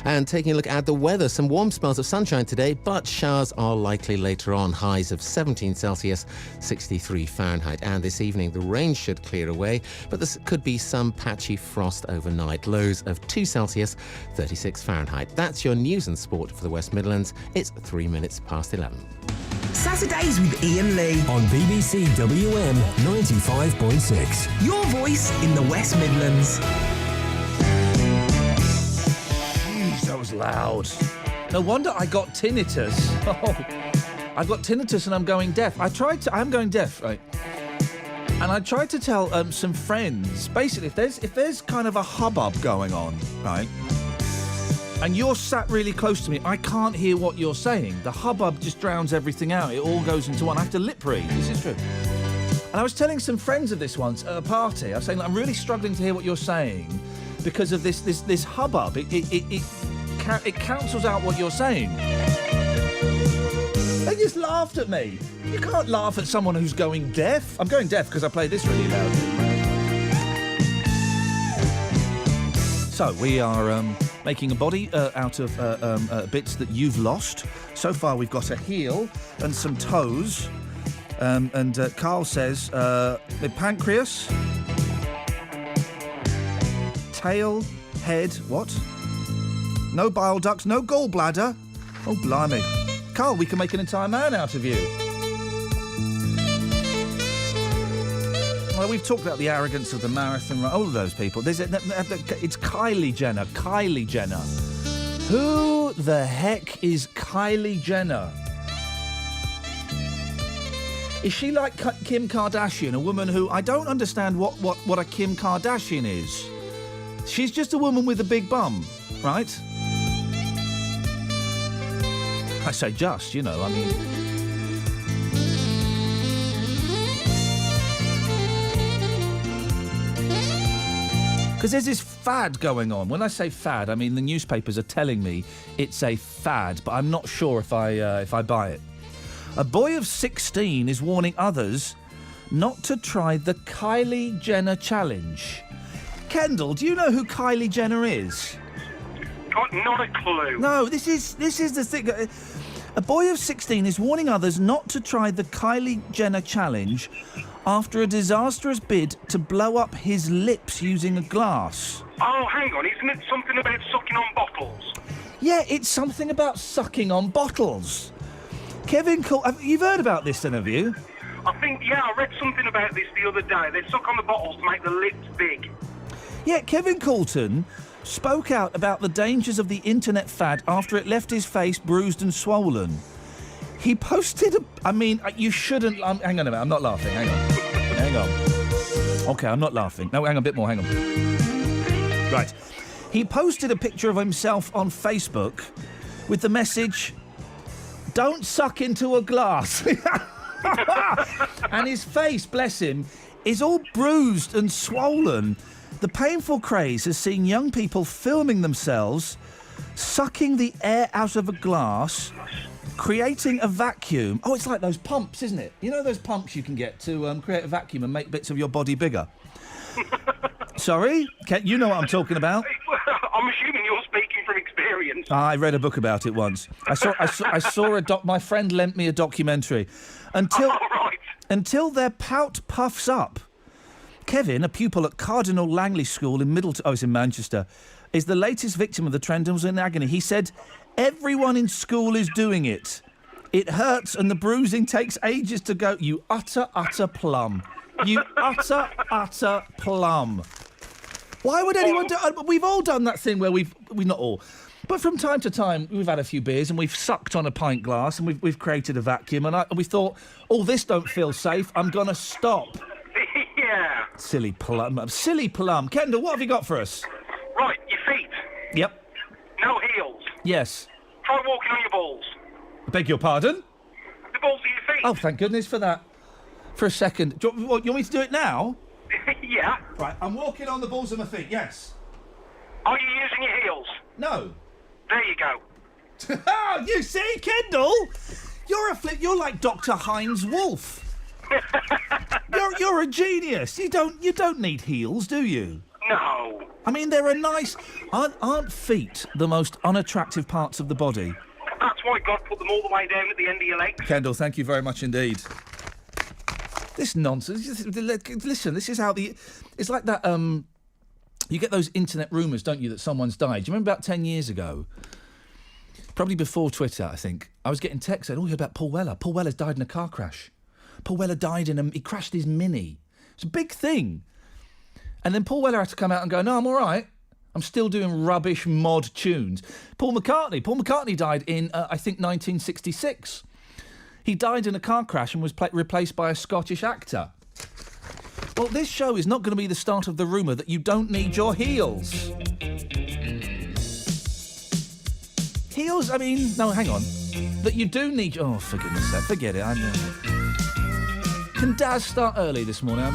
And taking a look at the weather, some warm spells of sunshine today, but showers are likely later on. Highs of 17 Celsius, 63 Fahrenheit. And this evening, the rain should clear away, but there could be some patchy frost overnight. Lows of 2 Celsius, 36 Fahrenheit. That's your news and sport for the West Midlands. It's 3 minutes past 11. Saturdays with Iain Lee on BBC WM 95.6. Your voice in the West Midlands. That was loud. No wonder I got tinnitus. Oh, I got tinnitus and I'm going deaf. I'm going deaf, right? And I tried to tell some friends, basically, if there's kind of a hubbub going on, right? And you're sat really close to me, I can't hear what you're saying. The hubbub just drowns everything out. It all goes into one. I have to lip read. This is true. And I was telling some friends of this once at a party. I was saying, I'm really struggling to hear what you're saying because of this hubbub. It cancels out what you're saying. They just laughed at me. You can't laugh at someone who's going deaf. I'm going deaf because I play this really loud. So we are making a body out of bits that you've lost. So far we've got a heel and some toes. And Carl says, the pancreas, tail, head, what? No bile ducts, no gallbladder. Oh, blimey. Carl, we can make an entire man out of you. Well, we've talked about the arrogance of the marathon. All of those people. It's Kylie Jenner. Kylie Jenner. Who the heck is Kylie Jenner? Is she like Kim Kardashian, a woman who... I don't understand what a Kim Kardashian is. She's just a woman with a big bum, right? I say just, you know, I mean... Because there's this fad going on. When I say fad, I mean the newspapers are telling me it's a fad, but I'm not sure if I buy it. A boy of 16 is warning others not to try the Kylie Jenner challenge. Kendall, do you know who Kylie Jenner is? Got not a clue. No, this is the thing. A boy of 16 is warning others not to try the Kylie Jenner challenge after a disastrous bid to blow up his lips using a glass. Oh, hang on. Isn't it something about sucking on bottles? Yeah, it's something about sucking on bottles. Kevin, you've heard about this then, have you? I think, yeah, I read something about this the other day. They suck on the bottles to make the lips big. Yeah, Kevin Coulton spoke out about the dangers of the internet fad after it left his face bruised and swollen. He posted you shouldn't... hang on a minute, I'm not laughing, hang on. OK, I'm not laughing. No, hang on, a bit more, hang on. Right. He posted a picture of himself on Facebook with the message, "Don't suck into a glass." And his face, bless him, is all bruised and swollen. The painful craze has seen young people filming themselves sucking the air out of a glass, creating a vacuum. Oh, it's like those pumps, isn't it? You know those pumps you can get to create a vacuum and make bits of your body bigger? Sorry? You know what I'm talking about? I'm assuming you're speaking from experience. I read a book about it once. I saw my friend lent me a documentary. Until their pout puffs up. Kevin, a pupil at Cardinal Langley School in Middleton, it's in Manchester, is the latest victim of the trend and was in agony. He said, "Everyone in school is doing it. It hurts and the bruising takes ages to go." You utter plum. You utter plum. Why would anyone do... We've all done that thing where we've not all, but from time to time we've had a few beers and we've sucked on a pint glass and we've created a vacuum and we thought, oh, this don't feel safe, I'm going to stop. Yeah. Silly plum. Silly plum. Kendall, what have you got for us? Right, your feet. Yep. No heels. Yes. Try walking on your balls. I beg your pardon? The balls of your feet. Oh, thank goodness for that. For a second. Do you want me to do it now? Yeah. Right, I'm walking on the balls of my feet, yes. Are you using your heels? No. There you go. Oh, you see, Kendall? You're like Dr. Heinz Wolf. You're a genius. You don't need heels, do you? No. I mean, they're a nice... Aren't feet the most unattractive parts of the body? That's why God put them all the way down at the end of your legs. Kendall, thank you very much indeed. This nonsense. Listen, this is how it's like that. You get those internet rumours, don't you, that someone's died? Do you remember about 10 years ago? Probably before Twitter, I think. I was getting texts saying, "Oh, about Paul Weller. Paul Weller's died in a car crash. Paul Weller died he crashed his Mini." It's a big thing. And then Paul Weller had to come out and go, "No, I'm all right. I'm still doing rubbish mod tunes." Paul McCartney died in, I think, 1966. He died in a car crash and was replaced by a Scottish actor. Well, this show is not going to be the start of the rumour that you don't need your heels. Heels, I mean... No, hang on. That you do need... Oh, for goodness sake, forget it. Can Daz start early this morning?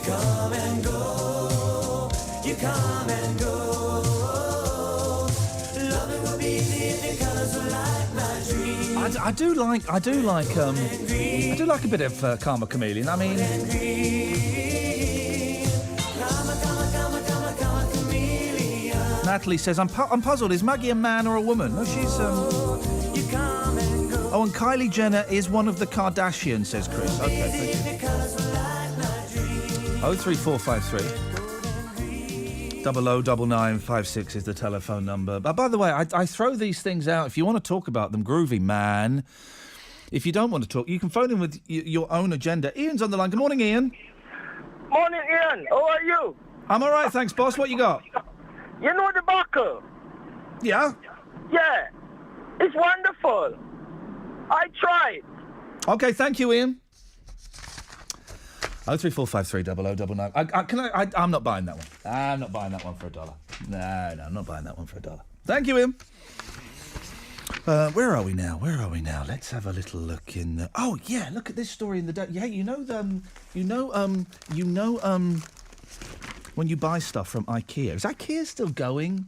come and go. You come and go. Loving would be easy if your colours were like my dreams. I do like a bit of Karma Chameleon. I mean, Natalie says, I'm puzzled. Is Maggie a man or a woman? No, she's Oh, and Kylie Jenner is one of the Kardashians, says Chris. Okay, thank you. 03453 009956 is the telephone number. But by the way, I throw these things out. If you want to talk about them, groovy man. If you don't want to talk, you can phone in with your own agenda. Ian's on the line. Good morning, Ian. Morning, Ian. How are you? I'm all right, thanks, boss. What you got? You know the buckle? Yeah? Yeah. It's wonderful. I tried. Okay, thank you, Ian. 03453 0099. I'm not buying that one. I'm not buying that one for $1. No, I'm not buying that one for $1. Thank you, Ian. Where are we now? Let's have a little look in the... Oh, yeah, look at this story in the... Yeah, when you buy stuff from IKEA. Is IKEA still going?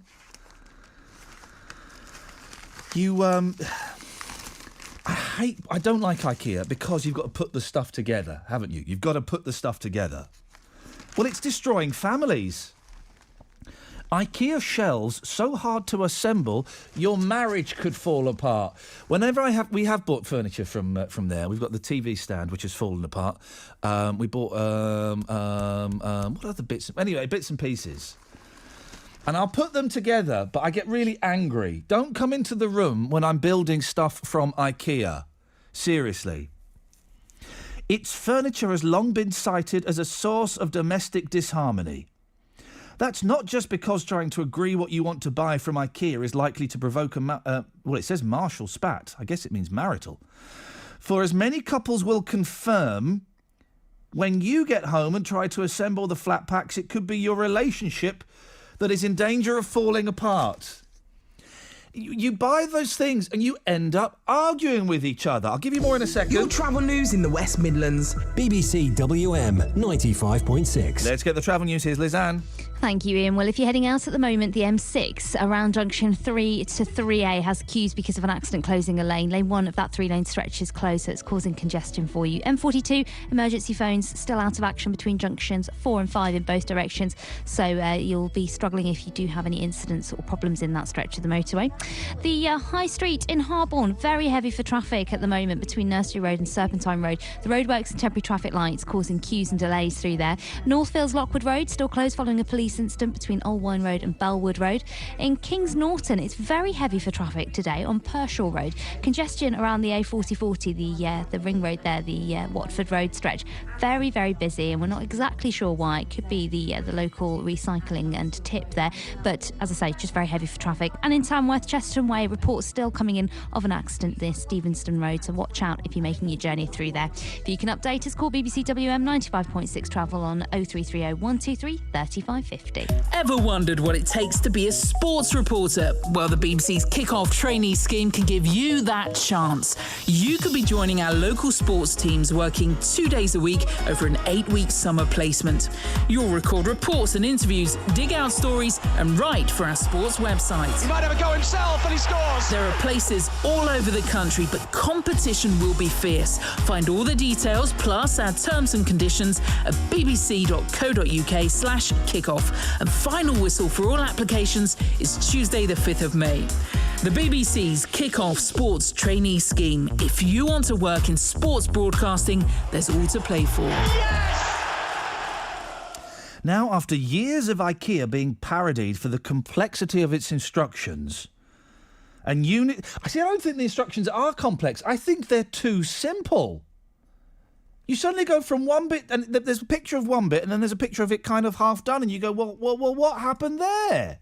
I don't like IKEA because you've got to put the stuff together, haven't you? You've got to put the stuff together. Well, it's destroying families. IKEA shelves so hard to assemble, your marriage could fall apart. Whenever we have bought furniture from there. We've got the TV stand which has fallen apart. We bought what other bits? Anyway, bits and pieces. And I'll put them together, but I get really angry. Don't come into the room when I'm building stuff from IKEA. Seriously. Its furniture has long been cited as a source of domestic disharmony. That's not just because trying to agree what you want to buy from IKEA is likely to provoke it says martial spat. I guess it means marital. For as many couples will confirm, when you get home and try to assemble the flat packs, it could be your relationship that is in danger of falling apart. You buy those things and you end up arguing with each other. I'll give you more in a second. Your travel news in the West Midlands. BBC WM 95.6. Let's get the travel news. Here's Liz-Anne. Thank you, Ian. Well, if you're heading out at the moment, the M6 around junction 3 to 3A has queues because of an accident closing a lane. Lane 1 of that 3-lane stretch is closed, so it's causing congestion for you. M42, emergency phones still out of action between junctions 4 and 5 in both directions, so you'll be struggling if you do have any incidents or problems in that stretch of the motorway. The High Street in Harborne, very heavy for traffic at the moment between Nursery Road and Serpentine Road. The roadworks and temporary traffic lights causing queues and delays through there. Northfields Lockwood Road still closed following a police incident between Old Wine Road and Bellwood Road. In Kings Norton, it's very heavy for traffic today on Pershaw Road. Congestion around the A4040, the ring road there, the Watford Road stretch. Very, very busy, and we're not exactly sure why. It could be the local recycling and tip there, but as I say, just very heavy for traffic. And in Tamworth, Chesterton Way, reports still coming in of an accident near Stevenston Road, so watch out if you're making your journey through there. If you can update us, call BBC WM 95.6 Travel on 0330 123 3550. Ever wondered what it takes to be a sports reporter? Well, the BBC's Kick-Off trainee scheme can give you that chance. You could be joining our local sports teams working 2 days a week over an 8-week summer placement. You'll record reports and interviews, dig out stories and write for our sports website. He might have a go himself and he scores! There are places all over the country, but competition will be fierce. Find all the details plus our terms and conditions at bbc.co.uk/kickoff. And final whistle for all applications is Tuesday the 5th of May. The BBC's Kick-Off Sports Trainee Scheme. If you want to work in sports broadcasting, there's all to play for. Now, after years of IKEA being parodied for the complexity of its instructions, I don't think the instructions are complex. I think they're too simple. You suddenly go from one bit, and there's a picture of one bit, and then there's a picture of it kind of half done, and you go, well, what happened there?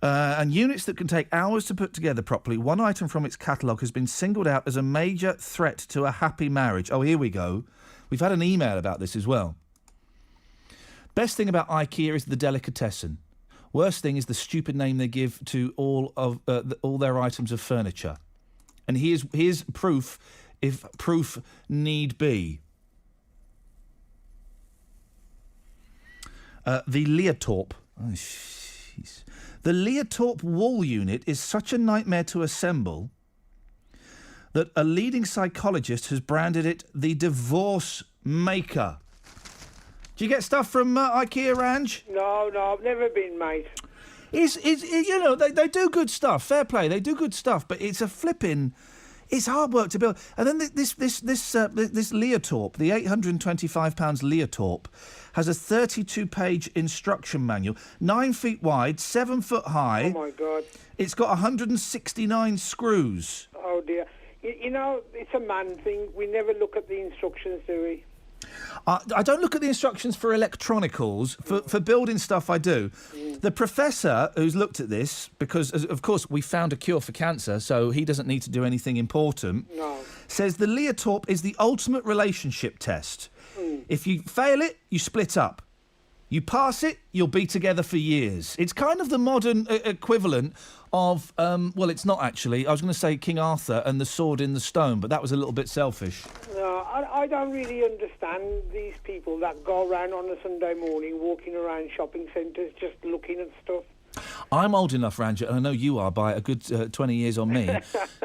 And units that can take hours to put together properly, one item from its catalogue has been singled out as a major threat to a happy marriage. Oh, here we go. We've had an email about this as well. Best thing about IKEA is the delicatessen. Worst thing is the stupid name they give to all their items of furniture. And here's proof, if proof need be. The Leotorp. Oh, jeez. The Leotorp wall unit is such a nightmare to assemble that a leading psychologist has branded it the divorce maker. Do you get stuff from IKEA, Ranj? No, I've never been, mate. You know, they do good stuff. Fair play, they do good stuff, but it's a flipping... It's hard work to build. And then this Leotorp, the £825 Leotorp, has a 32-page instruction manual, 9 feet wide, 7 foot high. Oh, my God. It's got 169 screws. Oh, dear. You know, it's a man thing. We never look at the instructions, do we? I don't look at the instructions for electronicals. For building stuff, I do. The professor who's looked at this, because, of course, we found a cure for cancer, so he doesn't need to do anything important, says the Leotorp is the ultimate relationship test. If you fail it, you split up. You pass it, you'll be together for years. It's kind of the modern equivalent of, well, it's not actually. I was going to say King Arthur and the sword in the stone, but that was a little bit selfish. No, I don't really understand these people that go around on a Sunday morning, walking around shopping centres, just looking at stuff. I'm old enough, Ranjit, and I know you are by a good 20 years on me,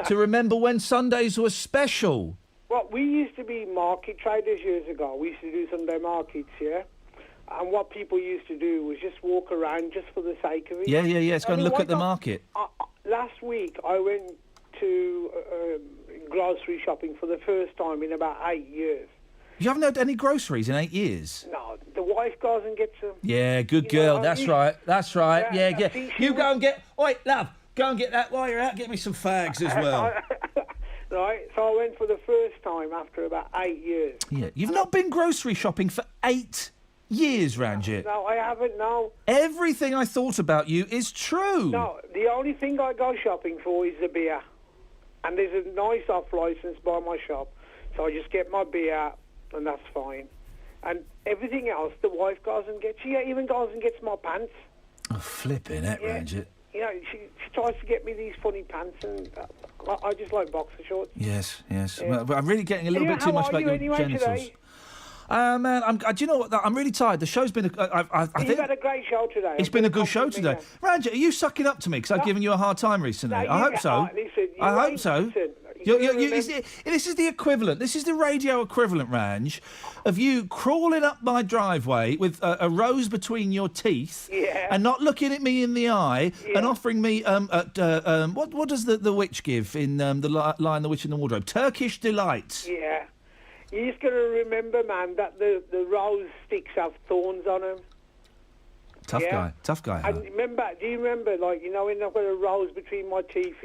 to remember when Sundays were special. Well, we used to be market traders years ago. We used to do Sunday markets, yeah? And what people used to do was just walk around just for the sake of it. Yeah. Let's go and look at the market. Last week, I went to grocery shopping for the first time in about 8 years. You haven't had any groceries in 8 years? No, the wife goes and gets them. Yeah, good girl. That's right. Yeah. You go and get... Oi, love, go and get that while you're out. Get me some fags as well. Right, so I went for the first time after about 8 years. Yeah, you've not been grocery shopping for 8 years, Ranjit. No, I haven't, no. Everything I thought about you is true. No, the only thing I go shopping for is the beer. And there's a nice off-licence by my shop. So I just get my beer, and that's fine. And everything else, the wife goes and gets. She even goes and gets my pants. Oh, flipping it, Ranjit. You know, she tries to get me these funny pants, and I just like boxer shorts. Yes. Yeah. Well, but I'm really getting a little bit too much about your genitals. Today? Man, do you know what? I'm really tired. The show's been... I think you've had a great show today. It's been a good show today. Ranjit, are you sucking up to me because I've given you a hard time recently? I hope so. I hope so. This is the equivalent. This is the radio equivalent, Ranj, of you crawling up my driveway with a rose between your teeth and not looking at me in the eye and offering me what does the witch give in the Lion, the Witch and the Wardrobe? Turkish delight. Yeah. You're just going to remember, man, that the rose sticks have thorns on them. Tough guy. And do you remember, like, you know, when I've got a rose between my teeth,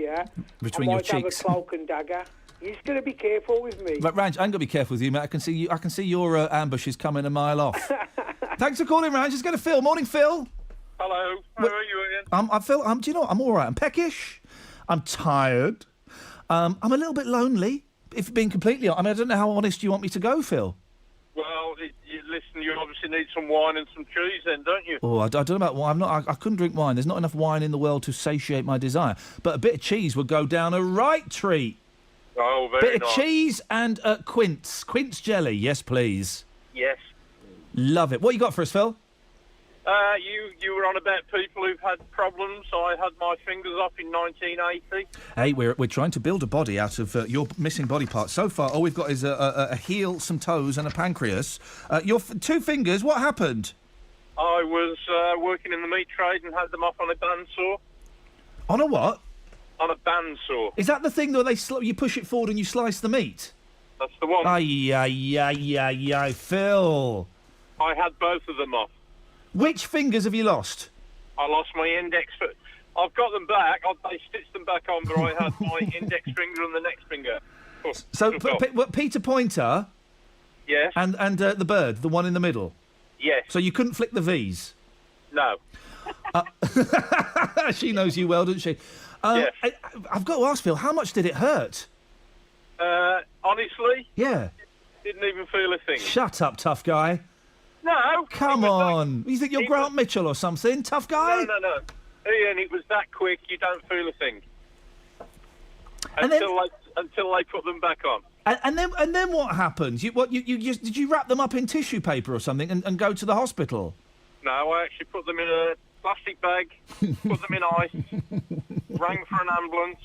Between your cheeks. I might have a cloak and dagger. You're just going to be careful with me. But Ranj, I'm going to be careful with you, mate. I can see your ambushes coming a mile off. Thanks for calling, Ranj. It's going to Phil. Morning, Phil. Hello. How are you, Ian? Phil, do you know what? I'm all right. I'm peckish. I'm tired. I'm a little bit lonely. If being completely honest, I don't know how honest you want me to go, Phil. Well, listen, you obviously need some wine and some cheese then, don't you? Oh, I don't know about wine. I couldn't drink wine. There's not enough wine in the world to satiate my desire. But a bit of cheese would go down a right treat. Oh, very nice. Bit of cheese and quince jelly. Yes, please. Yes. Love it. What you got for us, Phil? You were on about people who've had problems. I had my fingers off in 1980. Hey, we're trying to build a body out of your missing body parts. So far, all we've got is a heel, some toes, and a pancreas. Your 2 fingers. What happened? I was working in the meat trade and had them off on a bandsaw. On a what? On a bandsaw. Is that the thing that you push it forward and you slice the meat? That's the one. Aye, Phil. I had both of them off. Which fingers have you lost? I lost my index. I've got them back. They stitched them back on, but I had my index finger and the next finger. So, Peter Pointer? Yes. And the bird, the one in the middle? Yes. So you couldn't flick the V's? No. She knows you well, doesn't she? Yes. I've got to ask, Phil, how much did it hurt? Honestly? Yeah. Didn't even feel a thing. Shut up, tough guy. No. Come on. You think you're Grant Mitchell or something? Tough guy? No. Ian, it was that quick, you don't feel a thing. Until they put them back on. And then what happens? Did you wrap them up in tissue paper or something and go to the hospital? now. I actually put them in a plastic bag, put them in ice, rang for an ambulance,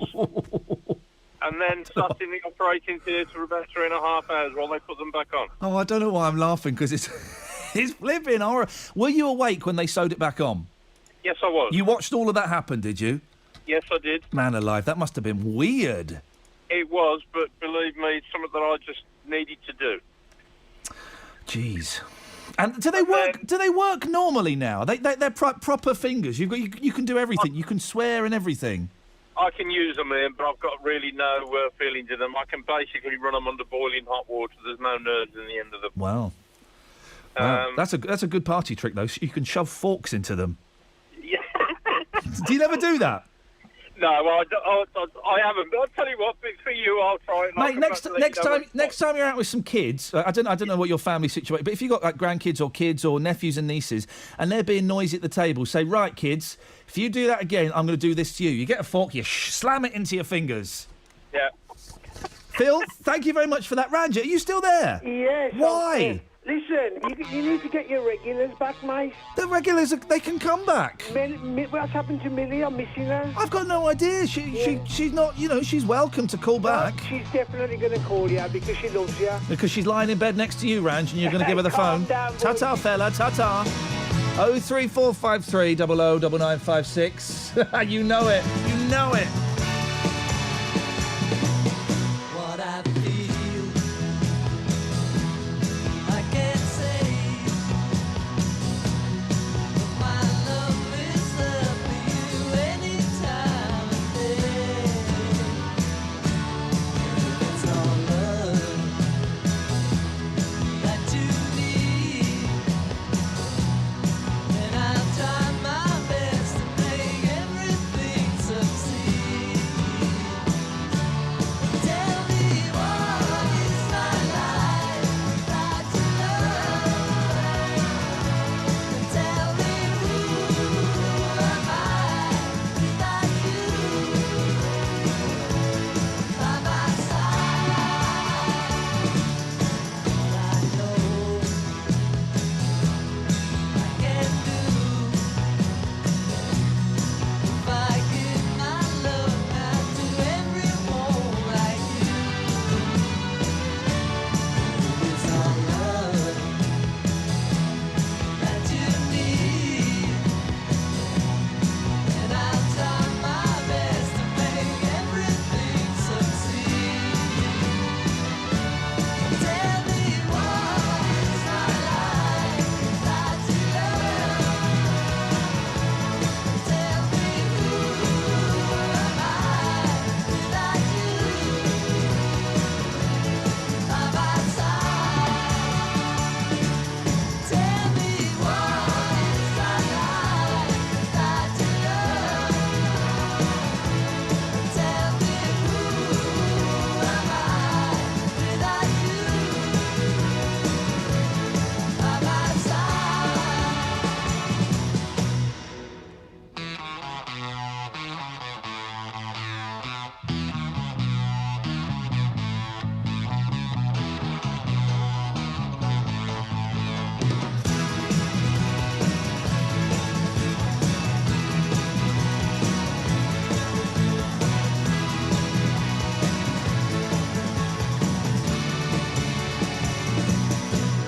and then sat in the operating theatre for about 3.5 hours while they put them back on. Oh, I don't know why I'm laughing, because it's it's flipping horror. Were you awake when they sewed it back on? Yes, I was. You watched all of that happen, did you? Yes, I did. Man alive, that must have been weird. It was, but believe me, it's something that I just needed to do. Jeez. And do they work? Do they work normally now? They're proper fingers. You can do everything. You can swear and everything. I can use them, Ian, but I've got really no feeling to them. I can basically run them under boiling hot water. There's no nerves in the end of them. Wow. That's a good party trick, though. You can shove forks into them. Yeah. Do you never do that? No, I haven't. But I'll tell you what, for you, I'll try it. Mate, next time you're out with some kids, I don't know what your family situation, but if you've got like grandkids or kids or nephews and nieces, and they're being noisy at the table, say, right, kids, if you do that again, I'm going to do this to you. You get a fork, you slam it into your fingers. Yeah. Phil, thank you very much for that. Ranjit, are you still there? Yes. Why? Listen, you need to get your regulars back, mate. The regulars, they can come back. What's happened to Millie? I'm missing her. I've got no idea. She's not, she's welcome to call back. She's definitely going to call you because she loves you. Because she's lying in bed next to you, Ranj, and you're going to give her the phone. Down, ta-ta, fella, ta-ta. 03453 009956. You know it. You know it. What I feel, I can't say. My love is there for you anytime of day. It's all love that you need, and I'll try my best to make everything succeed. Tell me what is my life without your love? Tell me who am I without you by my side? I know I can do if I give my love out to everyone like you. It's all love that you need, and I'll try my best to make everything succeed. Tell me what is my life without your love? Tell me who am I without you by my side? Tell me what is my life without your love? Tell me who am I without you by my side?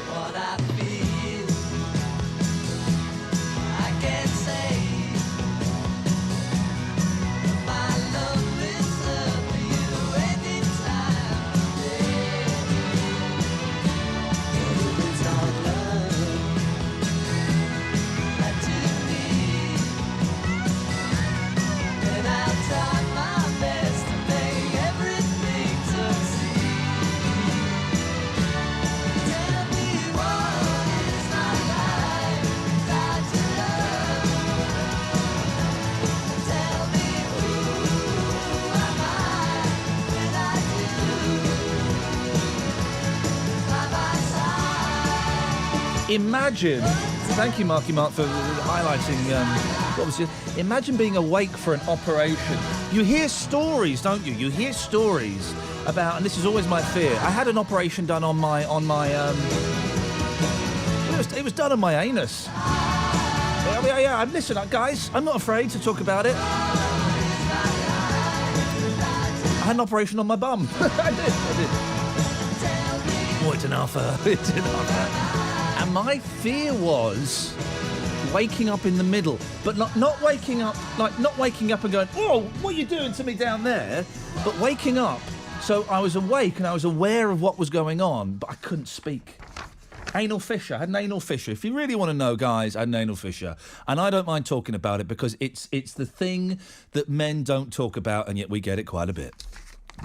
What I feel, I can't say. My love is there for you anytime of day. It's all love that you need, and I'll try my best to make everything succeed. Tell me what is my life without your love? Tell me who am I without you by my side? Imagine. Thank you, Marky Mark, for highlighting what was it? Imagine being awake for an operation. You hear stories, don't you? You hear stories about, and this is always my fear. I had an operation done on my it was done on my anus. Yeah. Listen, guys, I'm not afraid to talk about it. I had an operation on my bum. I did. Oh, it didn't hurt. It didn't hurt. And my fear was waking up in the middle, but not waking up and going, oh, what are you doing to me down there? But waking up, so I was awake and I was aware of what was going on, but I couldn't speak. Anal fissure. I had an anal fissure. If you really want to know, guys, I had an anal fissure. And I don't mind talking about it because it's the thing that men don't talk about, and yet we get it quite a bit.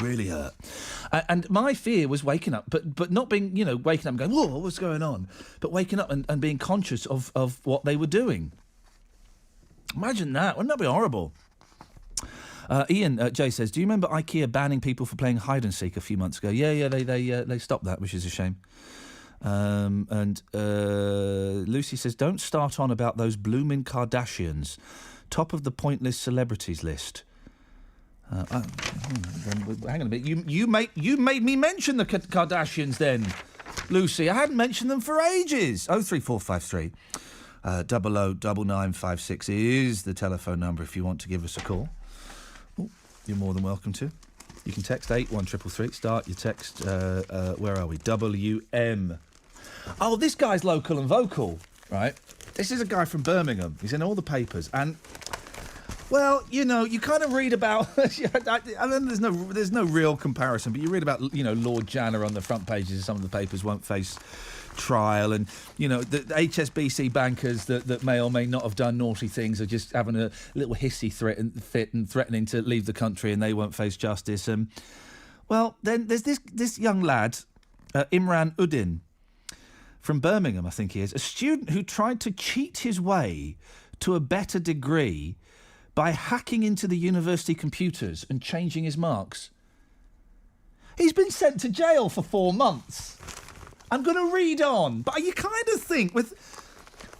Really hurt. And my fear was waking up, but not being, waking up and going, whoa, what's going on? But waking up and being conscious of what they were doing. Imagine that. Wouldn't that be horrible? Ian, Jay says, do you remember IKEA banning people for playing hide and seek a few months ago? Yeah, they stopped that, which is a shame. And Lucy says, don't start on about those blooming Kardashians. Top of the pointless celebrities list. Hang on a minute. You made me mention the Kardashians then, Lucy. I hadn't mentioned them for ages. 03453 009956 is the telephone number if you want to give us a call. Ooh, you're more than welcome to. You can text 81333. Start your text. Where are we? WM. Oh, this guy's local and vocal, right? This is a guy from Birmingham. He's in all the papers, and well, you kind of read about. I mean, there's no real comparison, but you read about Lord Janner on the front pages of some of the papers won't face trial, and the HSBC bankers that may or may not have done naughty things are just having a little hissy fit and threatening to leave the country, and they won't face justice. Well, then there's this young lad, Imran Uddin, from Birmingham, I think he is, a student who tried to cheat his way to a better degree by hacking into the university computers and changing his marks. He's been sent to jail for 4 months. I'm going to read on, but you kind of think with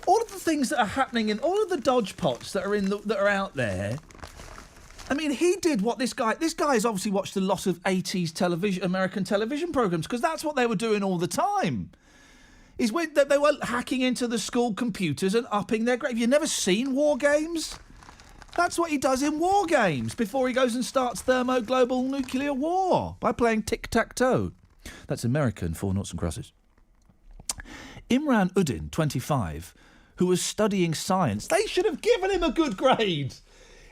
all of the things that are happening in all of the dodge pots that are out there. I mean, he did what this guy has obviously watched a lot of 80s American television programs, because that's what they were doing all the time. Is when they were hacking into the school computers and upping their grade. Have you never seen War Games? That's what he does in War Games before he goes and starts thermoglobal nuclear war by playing tic-tac-toe. That's American for noughts and crosses. Imran Uddin, 25, who was studying science, they should have given him a good grade.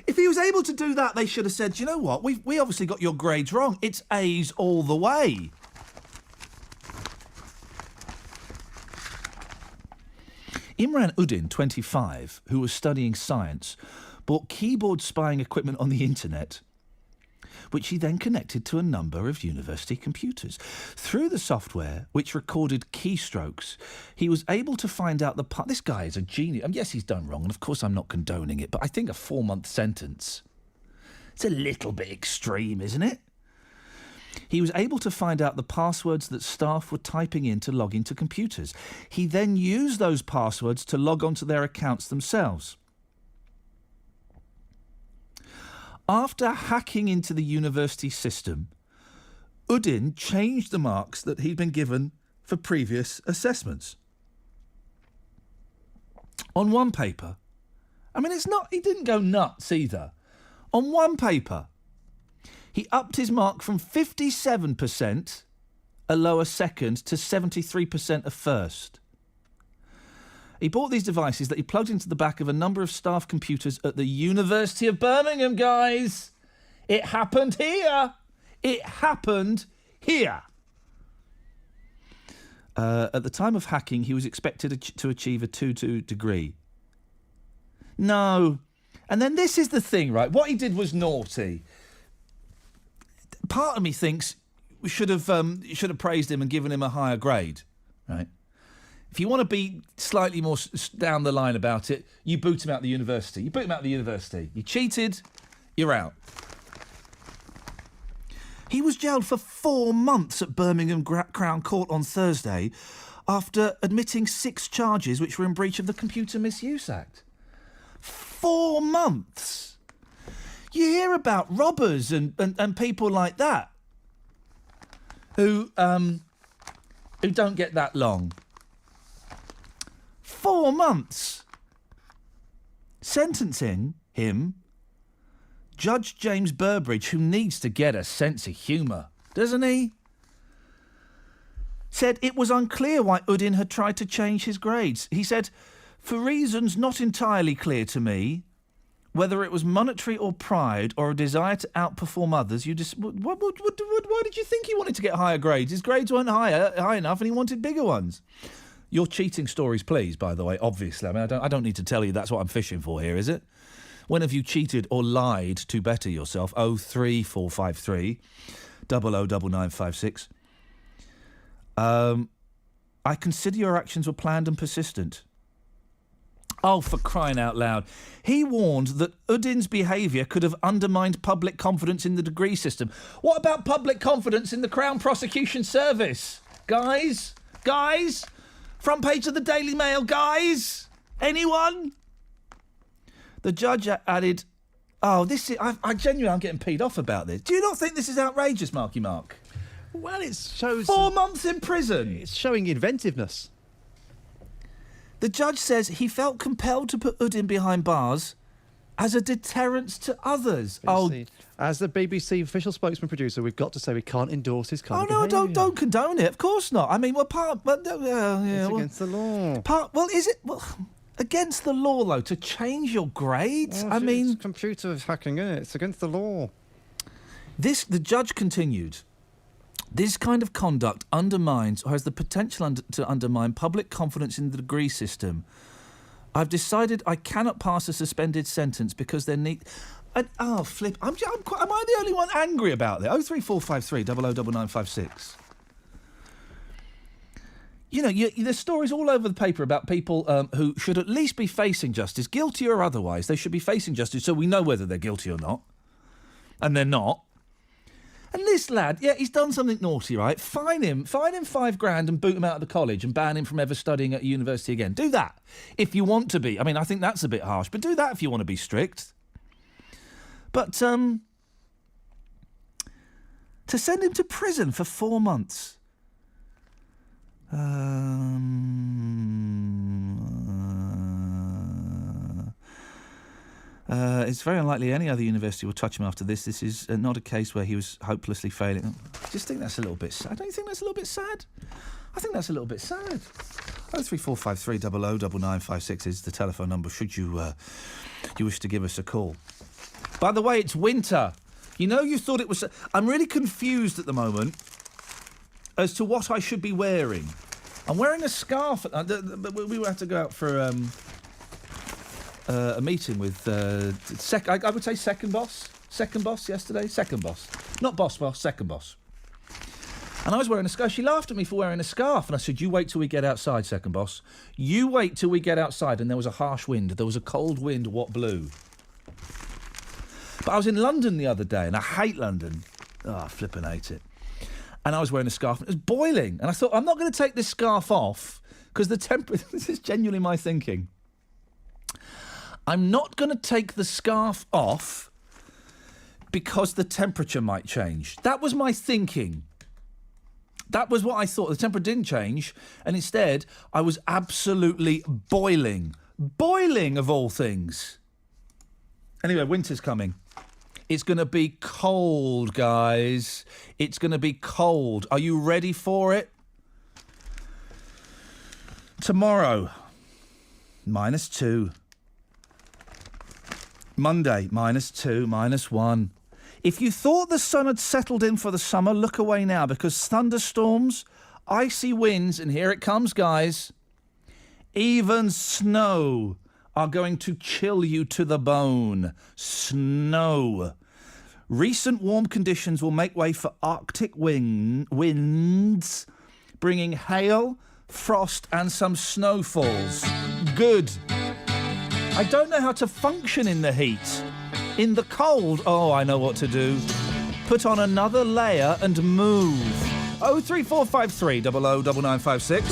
If he was able to do that, they should have said, you know what, we obviously got your grades wrong. It's A's all the way. Imran Uddin, 25, who was studying science, bought keyboard spying equipment on the internet, which he then connected to a number of university computers. Through the software, which recorded keystrokes, he was able to find out this guy is a genius. Yes, he's done wrong, and of course I'm not condoning it, but I think a 4-month sentence, it's a little bit extreme, isn't it? He was able to find out the passwords that staff were typing in to log into computers. He then used those passwords to log onto their accounts themselves. After hacking into the university system, Uddin changed the marks that he'd been given for previous assessments. On one paper, I mean, he didn't go nuts either. On one paper, he upped his mark from 57%, a lower second, to 73% a first. He bought these devices that he plugged into the back of a number of staff computers at the University of Birmingham, guys. It happened here. It happened here. At the time of hacking, he was expected to achieve a 2-2 degree. No. And then this is the thing, right? What he did was naughty. Part of me thinks we should have praised him and given him a higher grade, right? If you want to be slightly more down the line about it, you boot him out of the university. You boot him out of the university. You cheated, you're out. He was jailed for 4 months at Birmingham Crown Court on Thursday after admitting 6 charges which were in breach of the Computer Misuse Act. 4 months! You hear about robbers and people like that who don't get that long. 4 months. sentencing him, Judge James Burbridge, who needs to get a sense of humour, doesn't he? Said it was unclear why Udin had tried to change his grades. He said, for reasons not entirely clear to me, whether it was monetary or pride or a desire to outperform others, why did you think he wanted to get higher grades? His grades weren't high enough and he wanted bigger ones. Your cheating stories, please, by the way, obviously. I mean, I don't need to tell you that's what I'm fishing for here, is it? When have you cheated or lied to better yourself? 03453 009956. I consider your actions were planned and persistent. Oh, for crying out loud. He warned that Udin's behaviour could have undermined public confidence in the degree system. What about public confidence in the Crown Prosecution Service? Guys? Front page of the Daily Mail, guys? Anyone? The judge added, I genuinely, I'm getting peed off about this. Do you not think this is outrageous, Marky Mark? Well, it shows... 4 months in prison. It's showing inventiveness. The judge says he felt compelled to put Udin behind bars as a deterrence to others. As the BBC official spokesman producer, we've got to say we can't endorse his kind of behaviour. Don't condone it. Of course not. I mean, it's against the law. Is it? Well, against the law, though, to change your grades? Well, it's computer hacking, isn't it? It's against the law. The judge continued. This kind of conduct undermines or has the potential to undermine public confidence in the degree system. I've decided I cannot pass a suspended sentence because there need... flip. Am I the only one angry about this? 03453 009956. You know, there's stories all over the paper about people who should at least be facing justice, guilty or otherwise. They should be facing justice so we know whether they're guilty or not. And they're not. And this lad, he's done something naughty, right? Fine him $5,000 and boot him out of the college and ban him from ever studying at university again. Do that if you want to be. I mean, I think that's a bit harsh, but do that if you want to be strict. But to send him to prison for 4 months. It's very unlikely any other university will touch him after this. This is not a case where he was hopelessly failing. I just think that's a little bit sad. Don't you think that's a little bit sad? I think that's a little bit sad. 03453 009956 is the telephone number should you wish to give us a call. By the way, it's winter. You know, you thought it was... I'm really confused at the moment as to what I should be wearing. I'm wearing a scarf. We will have to go out for a meeting with... I would say second boss. Second boss yesterday. Second boss. Not boss, second boss. And I was wearing a scarf. She laughed at me for wearing a scarf. And I said, you wait till we get outside, second boss. You wait till we get outside. And there was a harsh wind. There was a cold wind, what blew. But I was in London the other day, and I hate London. Oh, I flippin' hate it. And I was wearing a scarf, and it was boiling. And I thought, I'm not going to take this scarf off, because the temperature... This is genuinely my thinking. I'm not going to take the scarf off because the temperature might change. That was my thinking. That was what I thought. The temperature didn't change, and instead, I was absolutely boiling. Boiling, of all things. Anyway, winter's coming. It's going to be cold, guys. It's going to be cold. Are you ready for it? Tomorrow, -2. Monday, -2, -1. If you thought the sun had settled in for the summer, look away now, because thunderstorms, icy winds, and here it comes, guys, even snow are going to chill you to the bone. Snow. Recent warm conditions will make way for Arctic winds, bringing hail, frost and some snowfalls. Good. I don't know how to function in the heat. In the cold, I know what to do. Put on another layer and move. 03453 009956.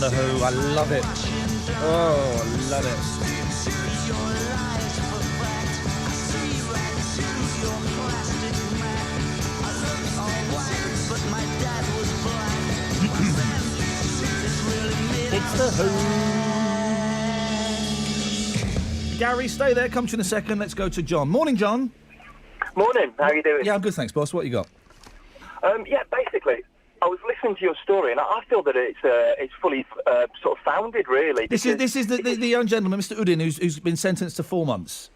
The Who. I love it. Oh, I love it. It's The Who. Gary, stay there. Come to you in a second. Let's go to John. Morning, John. Morning. How are you doing? Yeah, I'm good, thanks, boss. What you got? Yeah, basically, I was listening to your story, and I feel that it's fully sort of founded, really. This is the young gentleman, Mr. Udin, who's been sentenced to 4 months.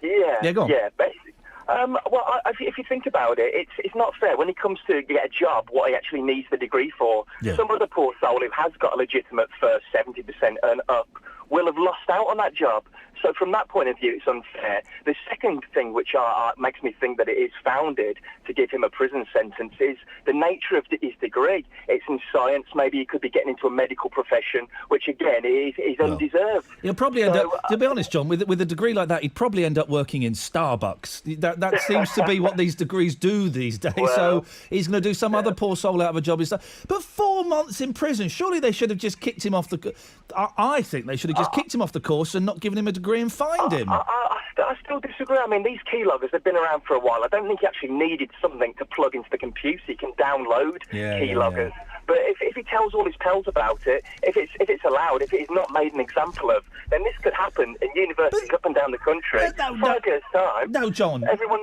Yeah. Yeah, go on. Yeah, basically. Well, if you think about it, it's not fair when it comes to get a job. What he actually needs the degree for. Yeah. Some other poor soul who has got a legitimate first 70% and up will have lost out on that job. So from that point of view, it's unfair. The second thing which makes me think that it is founded to give him a prison sentence is the nature of his degree. It's in science. Maybe he could be getting into a medical profession, which again is undeserved. He'll probably end up, to be honest, John, with a degree like that, he'd probably end up working in Starbucks. That seems to be what these degrees do these days. Well, so he's going to do some other poor soul out of a job. But 4 months in prison, surely they should have just kicked him off the... I think they should have just kicked him off the course and not given him a degree and fined him. I still disagree. I mean, these keyloggers have been around for a while. I don't think he actually needed something to plug into the computer. He can download keyloggers. Yeah. But if he tells all his pals about it, if it's allowed, if it is not made an example of, then this could happen in universities up and down the country. 5 years' time. No, John. Everyone.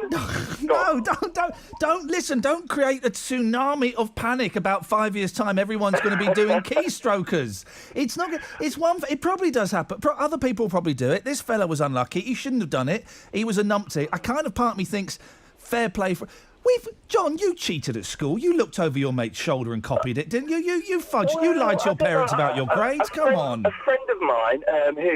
No, don't listen. Don't create a tsunami of panic about 5 years' time. Everyone's going to be doing keystrokers. It's not. It's one. It probably does happen. Other people probably do it. This fella was unlucky. He shouldn't have done it. He was a numpty. Part of me thinks fair play for. John, you cheated at school. You looked over your mate's shoulder and copied it, didn't you? You fudged. You lied to your parents about your grades. Come on. A friend of mine,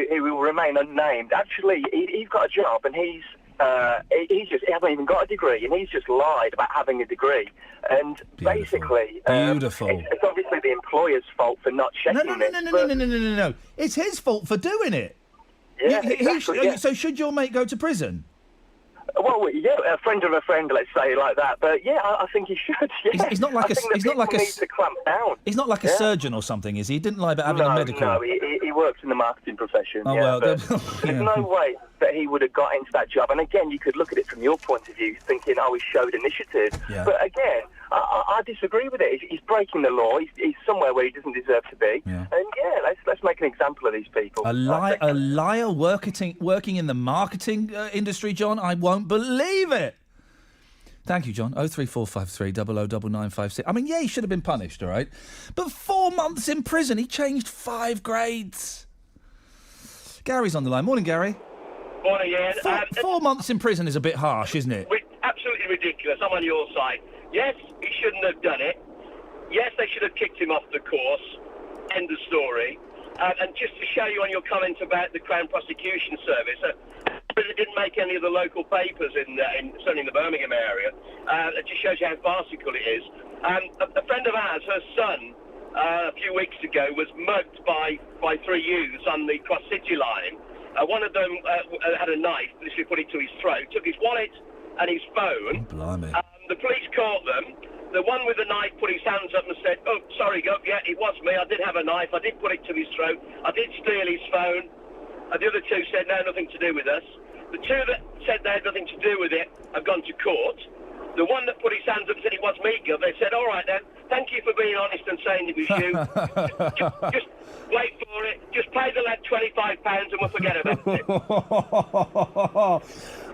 who will remain unnamed, actually, he's got a job and he hasn't even got a degree, and he's just lied about having a degree. And basically, Beautiful. It's obviously the employer's fault for not checking this. No. It's his fault for doing it. Yeah, exactly. So should your mate go to prison? Well, yeah, a friend of a friend, let's say it like that. But yeah, I think he should. Yeah. He's not like need to clamp down. He's not like a surgeon or something, is he? He didn't lie about having a medical. No, he works in the marketing profession. Oh, yeah, well, but there's no way that he would have got into that job. And again, you could look at it from your point of view, thinking, he showed initiative. Yeah. But again, I disagree with it. He's breaking the law. He's somewhere where he doesn't deserve to be. Yeah. And yeah, let's make an example of these people. A liar working in the marketing industry, John. I won't believe it. Thank you, John. 03453 009956. I mean, yeah, he should have been punished, all right? But 4 months in prison, he changed 5 grades. Gary's on the line. Morning, Gary. Morning, Iain. 4 months in prison is a bit harsh, isn't it? Absolutely ridiculous. I'm on your side. Yes, he shouldn't have done it. Yes, they should have kicked him off the course. End of story. And just to show you on your comment about the Crown Prosecution Service, it didn't make any of the local papers certainly in the Birmingham area. It just shows you how farcical it is. A friend of ours, her son, a few weeks ago, was mugged by 3 youths on the Cross City line. One of them had a knife, literally put it to his throat, took his wallet and his phone. Oh, blimey. The police caught them. The one with the knife put his hands up and said, "Oh, sorry, yeah, it was me. I did have a knife. I did put it to his throat. I did steal his phone." The other 2 said, "No, nothing to do with us." The 2 that said they had nothing to do with it have gone to court. The one that put his hands up and said it was me, Gov, they said, "All right then, thank you for being honest and saying it was you. just wait for it. Just pay the lad £25 and we'll forget about it."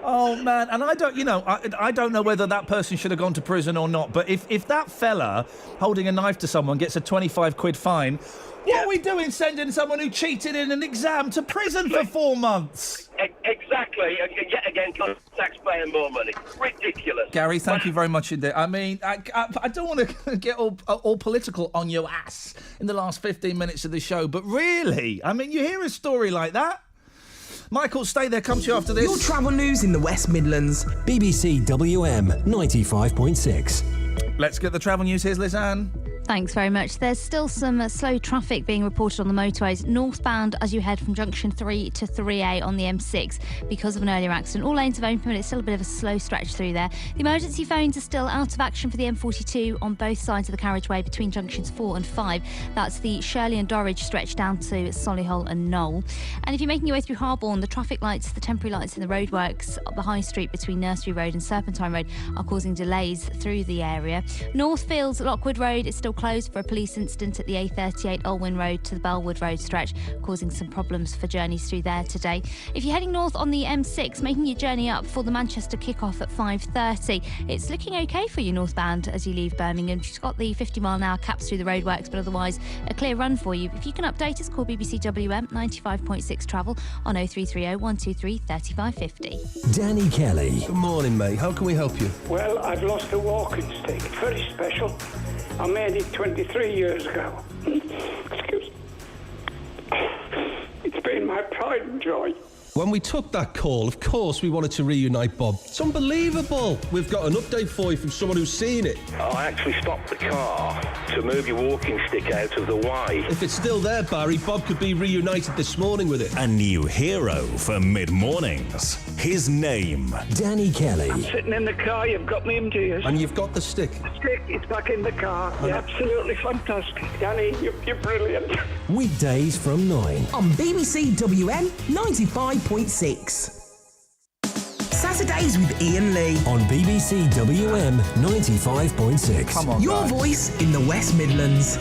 Oh man, and I don't know whether that person should have gone to prison or not. But if that fella holding a knife to someone gets a 25 quid fine, what are we doing sending someone who cheated in an exam to prison for 4 months? Exactly. Yet again, cost taxpayer more money. Ridiculous. Gary, thank you very much indeed. I mean, I don't want to get all political on your ass in the last 15 minutes of the show, but really, I mean, you hear a story like that? Michael, stay there, come to you after this. Your travel news in the West Midlands. BBC WM 95.6. Let's get the travel news. Here's Liz Ann. Thanks very much. There's still some slow traffic being reported on the motorways northbound as you head from junction 3 to 3A on the M6 because of an earlier accident. All lanes have opened, but it's still a bit of a slow stretch through there. The emergency phones are still out of action for the M42 on both sides of the carriageway between junctions 4 and 5. That's the Shirley and Dorridge stretch down to Solihull and Knoll. And if you're making your way through Harborne, the traffic lights, the temporary lights in the roadworks up the High Street between Nursery Road and Serpentine Road are causing delays through the area. Northfields, Lockwood Road is still closed for a police incident at the A38 Olwyn Road to the Bellwood Road stretch, causing some problems for journeys through there today. If you're heading north on the M6, making your journey up for the Manchester kick-off at 5:30, it's looking okay for you northbound as you leave Birmingham. You've got the 50-mile-an-hour caps through the roadworks, but otherwise a clear run for you. If you can update us, call BBC WM 95.6 Travel on 0330 123 3550. Danny Kelly. Good morning, mate. How can we help you? Well, I've lost a walking stick. It's very special. I made it 23 years ago. Excuse me. It's been my pride and joy. When we took that call, of course we wanted to reunite Bob. It's unbelievable. We've got an update for you from someone who's seen it. I actually stopped the car to move your walking stick out of the way. If it's still there, Barry, Bob could be reunited this morning with it. A new hero for mid-mornings. His name, Danny Kelly. I'm sitting in the car, you've got me in tears. And you've got the stick. The stick is back in the car. You're absolutely fantastic. Danny, you're brilliant. Weekdays from 9. On BBC WM 95.6. Saturdays with Iain Lee. On BBC WM 95.6. Come on, Your guys. voice in the West Midlands.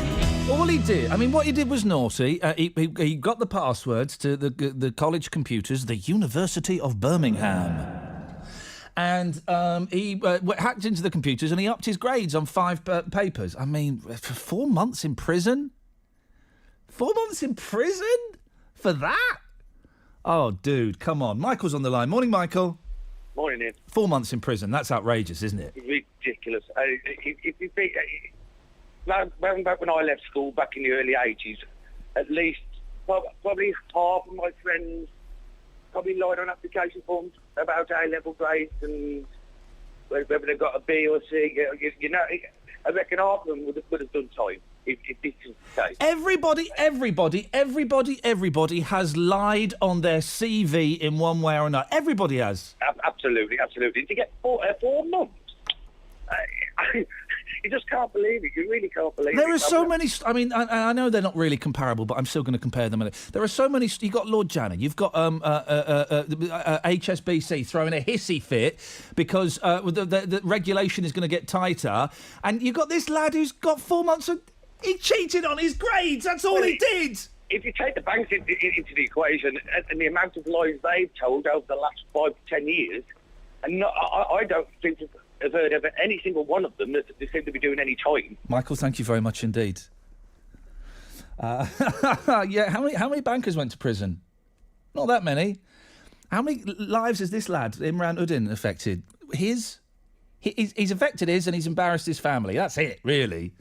All he did, I mean, what he did was naughty. He got the passwords to the college computers, the University of Birmingham. And he hacked into the computers and he upped his grades on 5 papers. I mean, for 4 months in prison? 4 months in prison? For that? Oh, dude, come on. Michael's on the line. Morning, Michael. Morning, Ian. 4 months in prison. That's outrageous, isn't it? Ridiculous. If you think, back when I left school back in the early 80s, at least probably half of my friends probably lied on application forms about A-level grades and whether they got a B or C. You know, I reckon half of them would have done time if this is the case. Everybody has lied on their CV in one way or another. Everybody has. Absolutely. To get 4 months, you just can't believe it. You really can't believe it. There are so many. I mean, I know they're not really comparable, but I'm still going to compare them. There are so many. You've got Lord Janner. You've got HSBC throwing a hissy fit because the regulation is going to get tighter, and you've got this lad who's got 4 months of. He cheated on his grades. That's all he did. If you take the banks into the equation and the amount of lies they've told over the last 5 to 10 years, and I don't think I've heard of any single one of them that they seem to be doing any time. Michael, thank you very much indeed. Yeah, how many bankers went to prison? Not that many. How many lives has this lad, Imran Uddin, affected? He's affected his and he's embarrassed his family. That's it, really.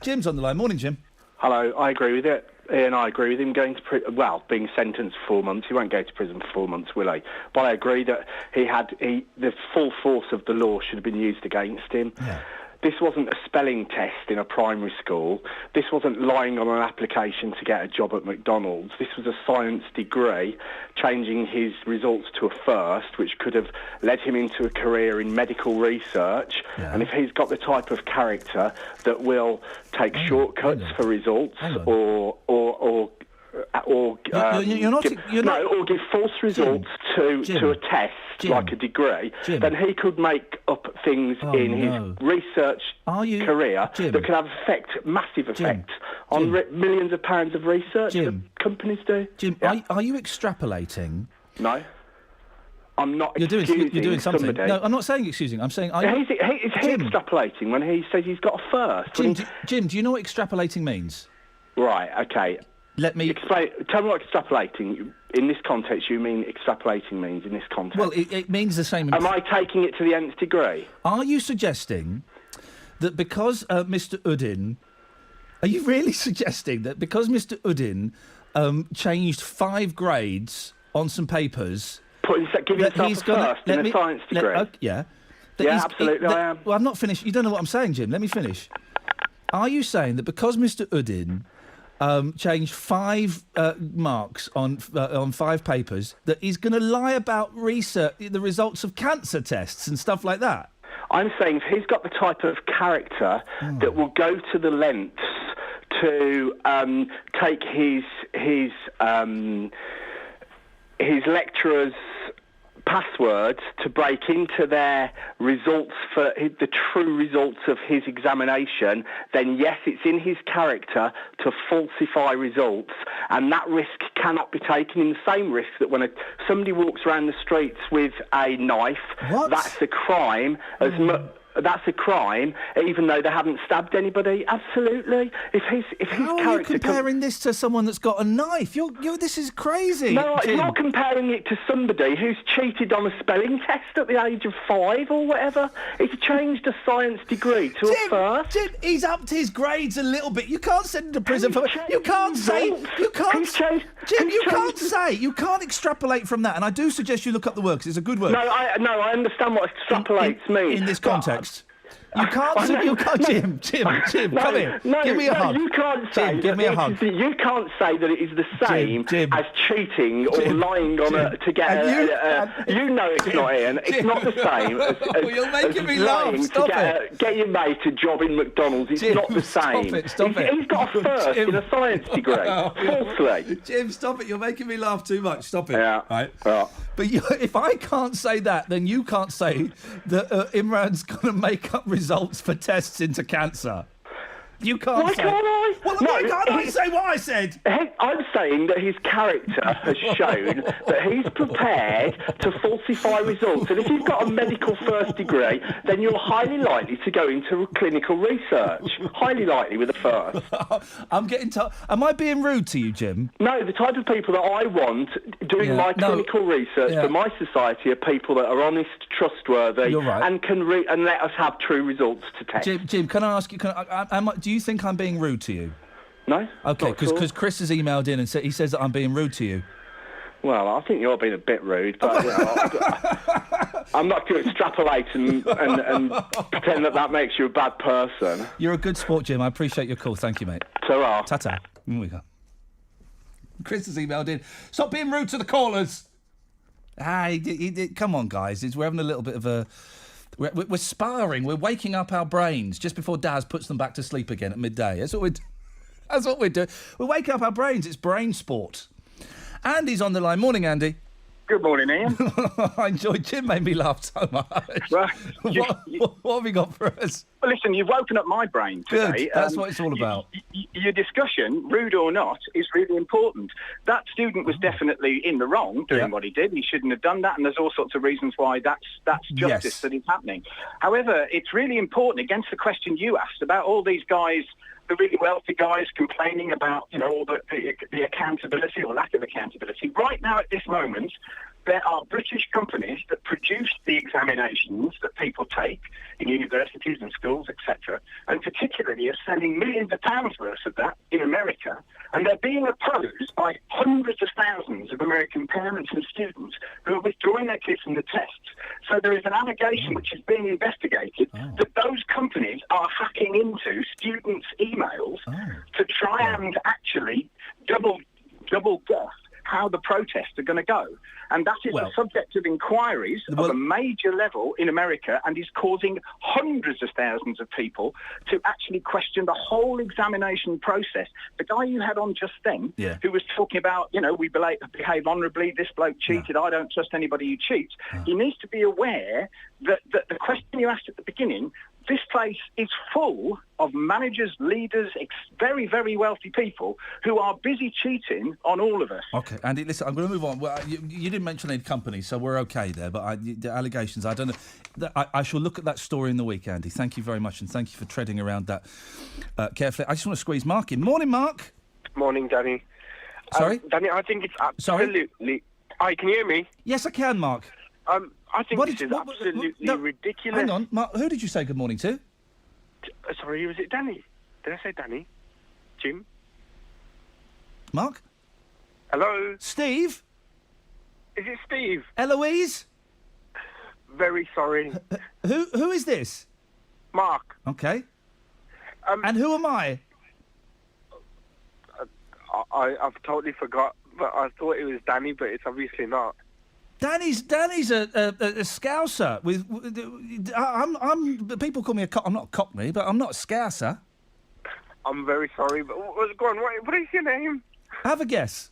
Jim's on the line. Morning, Jim. Hello, I agree with it. Ian, I agree with him going to being sentenced for 4 months. He won't go to prison for 4 months, will he? But I agree that the full force of the law should have been used against him. Yeah. This wasn't a spelling test in a primary school. This wasn't lying on an application to get a job at McDonald's. This was a science degree, changing his results to a first, which could have led him into a career in medical research. Yeah. And if he's got the type of character that will take shortcuts for results or give false results to a test like a degree, then he could make up things in his research career that could have massive effect on millions of pounds of research that companies do. Jim, are you extrapolating? No. I'm not excusing you're doing something. somebody. No, I'm not saying excusing. I'm saying... Is he extrapolating when he says he's got a first? Jim, do you know what extrapolating means? Right, OK. Let me... Explain. Tell me what extrapolating, in this context, you mean extrapolating means in this context. Well, it means the same... Am I taking it to the nth degree? Are you suggesting that because Mr Uddin... Are you really suggesting that because Mr Uddin changed 5 grades on some papers... Give himself a first in a science degree? Yeah. Yeah, absolutely, I am. Well, I'm not finished. You don't know what I'm saying, Jim. Let me finish. Are you saying that because Mr. Uddin changed 5 marks on 5 papers, that he's going to lie about research, the results of cancer tests and stuff like that? I'm saying if he's got the type of character that will go to the lengths to take his lecturers' passwords to break into their results for the true results of his examination, then yes, it's in his character to falsify results, and that risk cannot be taken in the same risk that when somebody walks around the streets with a knife, that's a crime as much. That's a crime, even though they haven't stabbed anybody. Absolutely. If his How character are you comparing this to someone that's got a knife? This is crazy. No, Jim. it's not comparing it to somebody who's cheated on a spelling test at the age of 5 or whatever. He's changed a science degree to a first. Jim, he's upped his grades a little bit. You can't send him to prison for. You can't say. You can't. Jim, you can't say. You can't extrapolate from that. And I do suggest you look up the word because it's a good word. No, I understand what extrapolates means in this context. You can't. You can't, Jim. Come here. Give me a hug. You can't say. Jim, give me a hug. You can't say that it is the same as cheating or lying on to get. You know it's not, Ian. It's not the same as you're making me lying laugh. Stop to get your mate a job in McDonald's. It's not the same. Stop it. He's got a first in a science degree. Falsely. Jim, stop it. You're making me laugh too much. Stop it. Yeah. Right. But if I can't say that, then you can't say that Imran's going to make up results for tests into cancer. You can't Why say. can't I? Well, why can't I say what I said? I'm saying that his character has shown that he's prepared to falsify results. And if you've got a medical first degree, then you're highly likely to go into clinical research. Highly likely with a first. I'm getting Am I being rude to you, Jim? No, the type of people that I want doing my clinical research for my society are people that are honest, trustworthy, You're right. and can and let us have true results to test. Jim, can I ask you? Do you think I'm being rude to you? No. Okay, because Chris has emailed in and he says that I'm being rude to you. Well, I think you're being a bit rude, but I'm not going to extrapolate and pretend that makes you a bad person. You're a good sport, Jim. I appreciate your call. Thank you, mate. Ta-ra. Ta-ta. Here we go. Chris has emailed in. Stop being rude to the callers. Come on, guys. We're having a little bit of a... We're sparring. We're waking up our brains just before Daz puts them back to sleep again at midday. That's what we're doing. We're waking up our brains. It's brain sport. Andy's on the line. Morning, Andy. Good morning, Ian. I enjoyed. Jim made me laugh so much. Right. What have you got for us? Well, listen, you've woken up my brain today. Good. That's what it's all about. Your discussion, rude or not, is really important. That student was definitely in the wrong doing what he did. He shouldn't have done that, and there's all sorts of reasons why that's justice that is happening. However, it's really important against the question you asked about all these guys, the really wealthy guys complaining about, all the accountability or lack of accountability. Right now, at this moment, there are British companies that produce the examinations that people take in universities and schools, etc., and particularly are selling millions of pounds worth of that in America, and they're being opposed by hundreds of thousands of American parents and students who are withdrawing their kids from the tests. So there is an allegation which is being investigated that those companies are hacking into students' emails to try and actually double guess how the protests are going to go. And that is the subject of inquiries of a major level in America and is causing hundreds of thousands of people to actually question the whole examination process. The guy you had on just then, who was talking about, we behave honourably, this bloke cheated, I don't trust anybody who cheats. He needs to be aware that the question you asked at the beginning, this place is full of managers, leaders, very, very wealthy people who are busy cheating on all of us. Okay, Andy, listen, I'm going to move on. Well, you didn't mention any companies, so we're okay there, but the allegations, I don't know. I shall look at that story in the week, Andy. Thank you very much, and thank you for treading around that carefully. I just want to squeeze Mark in. Morning, Mark. Morning, Danny. Sorry? Danny, I think it's absolutely... Hi, can you hear me? Yes, I can, Mark. I think this is absolutely ridiculous. Hang on, Mark, who did you say good morning to? Sorry, was it Danny? Did I say Danny? Jim? Mark? Hello? Steve? Is it Steve? Eloise? Very sorry. Who is this? Mark. Okay. And who am I? I've totally forgot, but I thought it was Danny, but it's obviously not. Danny's a Scouser. People call me I'm not a Cockney, but I'm not a Scouser. I'm very sorry, but go on. What is your name? Have a guess.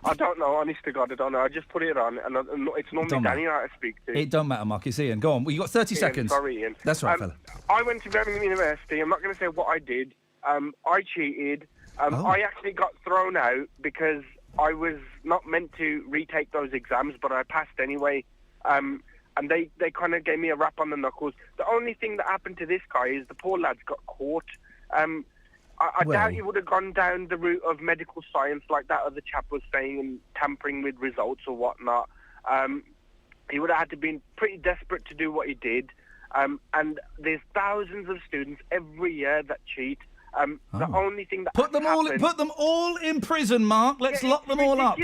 I don't know. Honest to God, I don't know. I just put it on, and it's normally Danny I speak to. It don't matter, Mark. It's Ian. Go on. Well, you got 30 seconds. Sorry, Ian. That's right, fella. I went to Birmingham University. I'm not going to say what I did. I cheated. I actually got thrown out because I was not meant to retake those exams, but I passed anyway. And they kind of gave me a rap on the knuckles. The only thing that happened to this guy is the poor lad's got caught. I doubt he would have gone down the route of medical science like that other chap was saying and tampering with results or whatnot. He would have had to been pretty desperate to do what he did. And there's thousands of students every year that cheat. The only thing that put them all in prison, Mark. Let's lock them all up.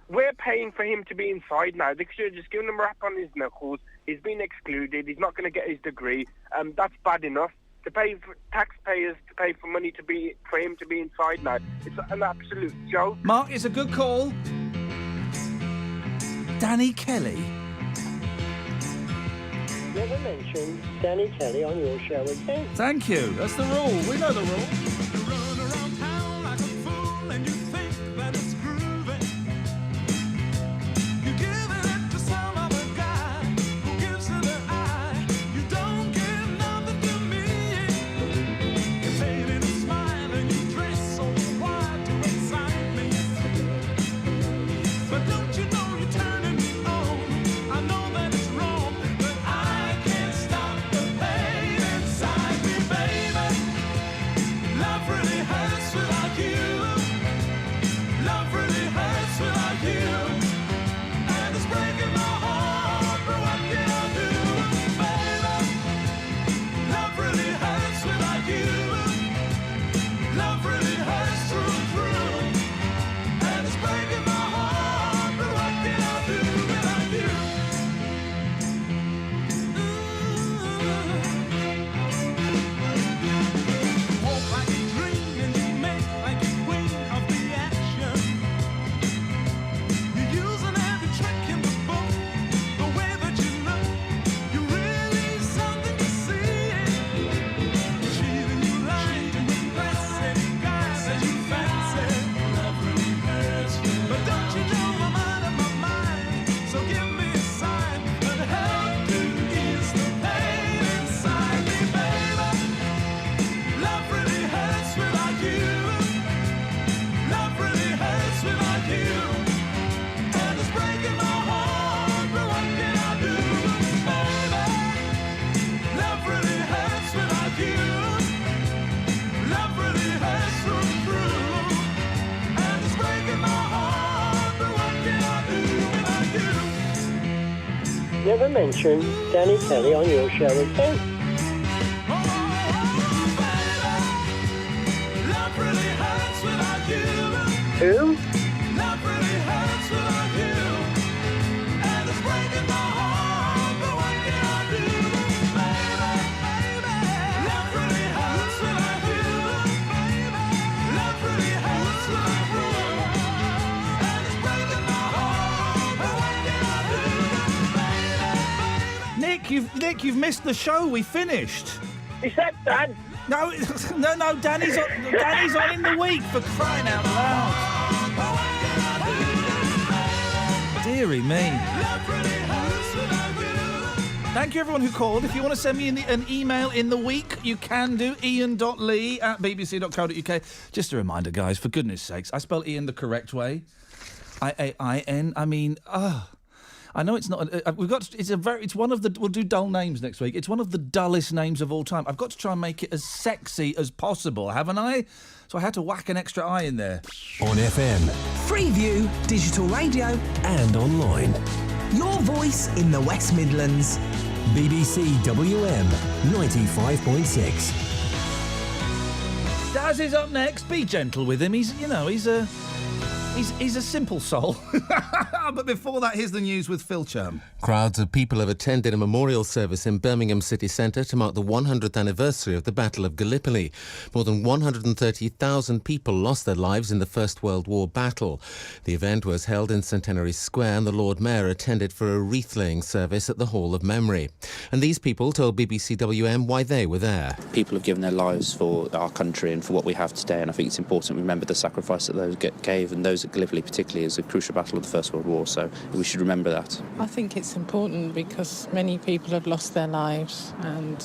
We're paying for him to be inside now. They should have just given him a rap on his knuckles. He's been excluded. He's not going to get his degree. That's bad enough. To pay for taxpayers to pay for money for him to be inside now. It's an absolute joke. Mark, it's a good call. Danny Kelly. Never mention Danny Kelly on your show again. Thank you. That's the rule. We know the rule. Never mention Danny Kelly on your show again. Who? Nick, you've missed the show. We finished. Is that Dan? No, Danny's on in the week, for crying out loud. Deary me. Thank you, everyone who called. If you want to send me an email in the week, you can do ian.lee@bbc.co.uk. Just a reminder, guys, for goodness sakes, I spell Ian the correct way. I-A-I-N. I mean, I know it's not. It's one of the. We'll do dull names next week. It's one of the dullest names of all time. I've got to try and make it as sexy as possible, haven't I? So I had to whack an extra I in there. On FM, Freeview, digital radio, and online. Your voice in the West Midlands. BBC WM 95.6. Daz is up next. Be gentle with him. He's a He's a simple soul. But before that, here's the news with Phil Churm. Crowds of people have attended a memorial service in Birmingham city centre to mark the 100th anniversary of the Battle of Gallipoli. More than 130,000 people lost their lives in the First World War battle. The event was held in Centenary Square and the Lord Mayor attended for a wreath-laying service at the Hall of Memory. And these people told BBC WM why they were there. People have given their lives for our country and for what we have today, and I think it's important we remember the sacrifice that those gave, and those at Gallipoli particularly is a crucial battle of the First World War, so we should remember that. I think it's important because many people have lost their lives, and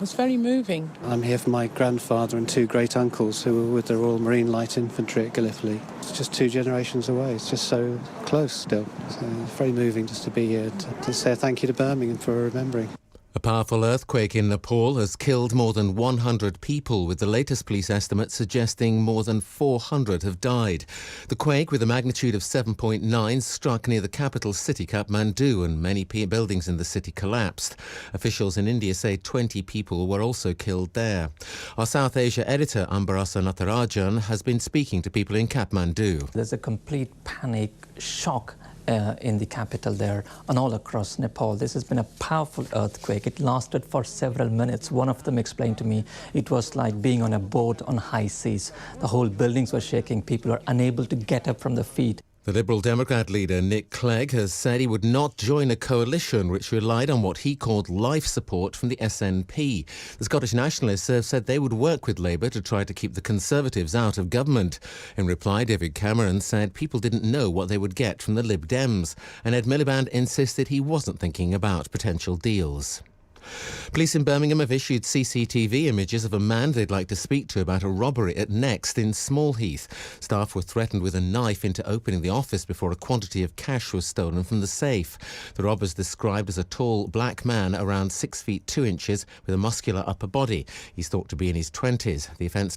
it's very moving. I'm here for my grandfather and two great-uncles who were with the Royal Marine Light Infantry at Gallipoli. It's just 2 generations away. It's just so close still. So it's very moving just to be here to say thank you to Birmingham for remembering. A powerful earthquake in Nepal has killed more than 100 people, with the latest police estimate suggesting more than 400 have died. The quake, with a magnitude of 7.9, struck near the capital city, Kathmandu, and many buildings in the city collapsed. Officials in India say 20 people were also killed there. Our South Asia editor, Ambarasa Natarajan, has been speaking to people in Kathmandu. There's a complete panic, shock in the capital there and all across Nepal. This has been a powerful earthquake. It lasted for several minutes. One of them explained to me it was like being on a boat on high seas. The whole buildings were shaking. People were unable to get up from their feet. The Liberal Democrat leader Nick Clegg has said he would not join a coalition which relied on what he called life support from the SNP. The Scottish Nationalists have said they would work with Labour to try to keep the Conservatives out of government. In reply, David Cameron said people didn't know what they would get from the Lib Dems, and Ed Miliband insisted he wasn't thinking about potential deals. Police in Birmingham have issued CCTV images of a man they'd like to speak to about a robbery at Next in Smallheath. Staff were threatened with a knife into opening the office before a quantity of cash was stolen from the safe. The robber's described as a tall black man around 6 feet 2 inches with a muscular upper body. He's thought to be in his 20s. The offence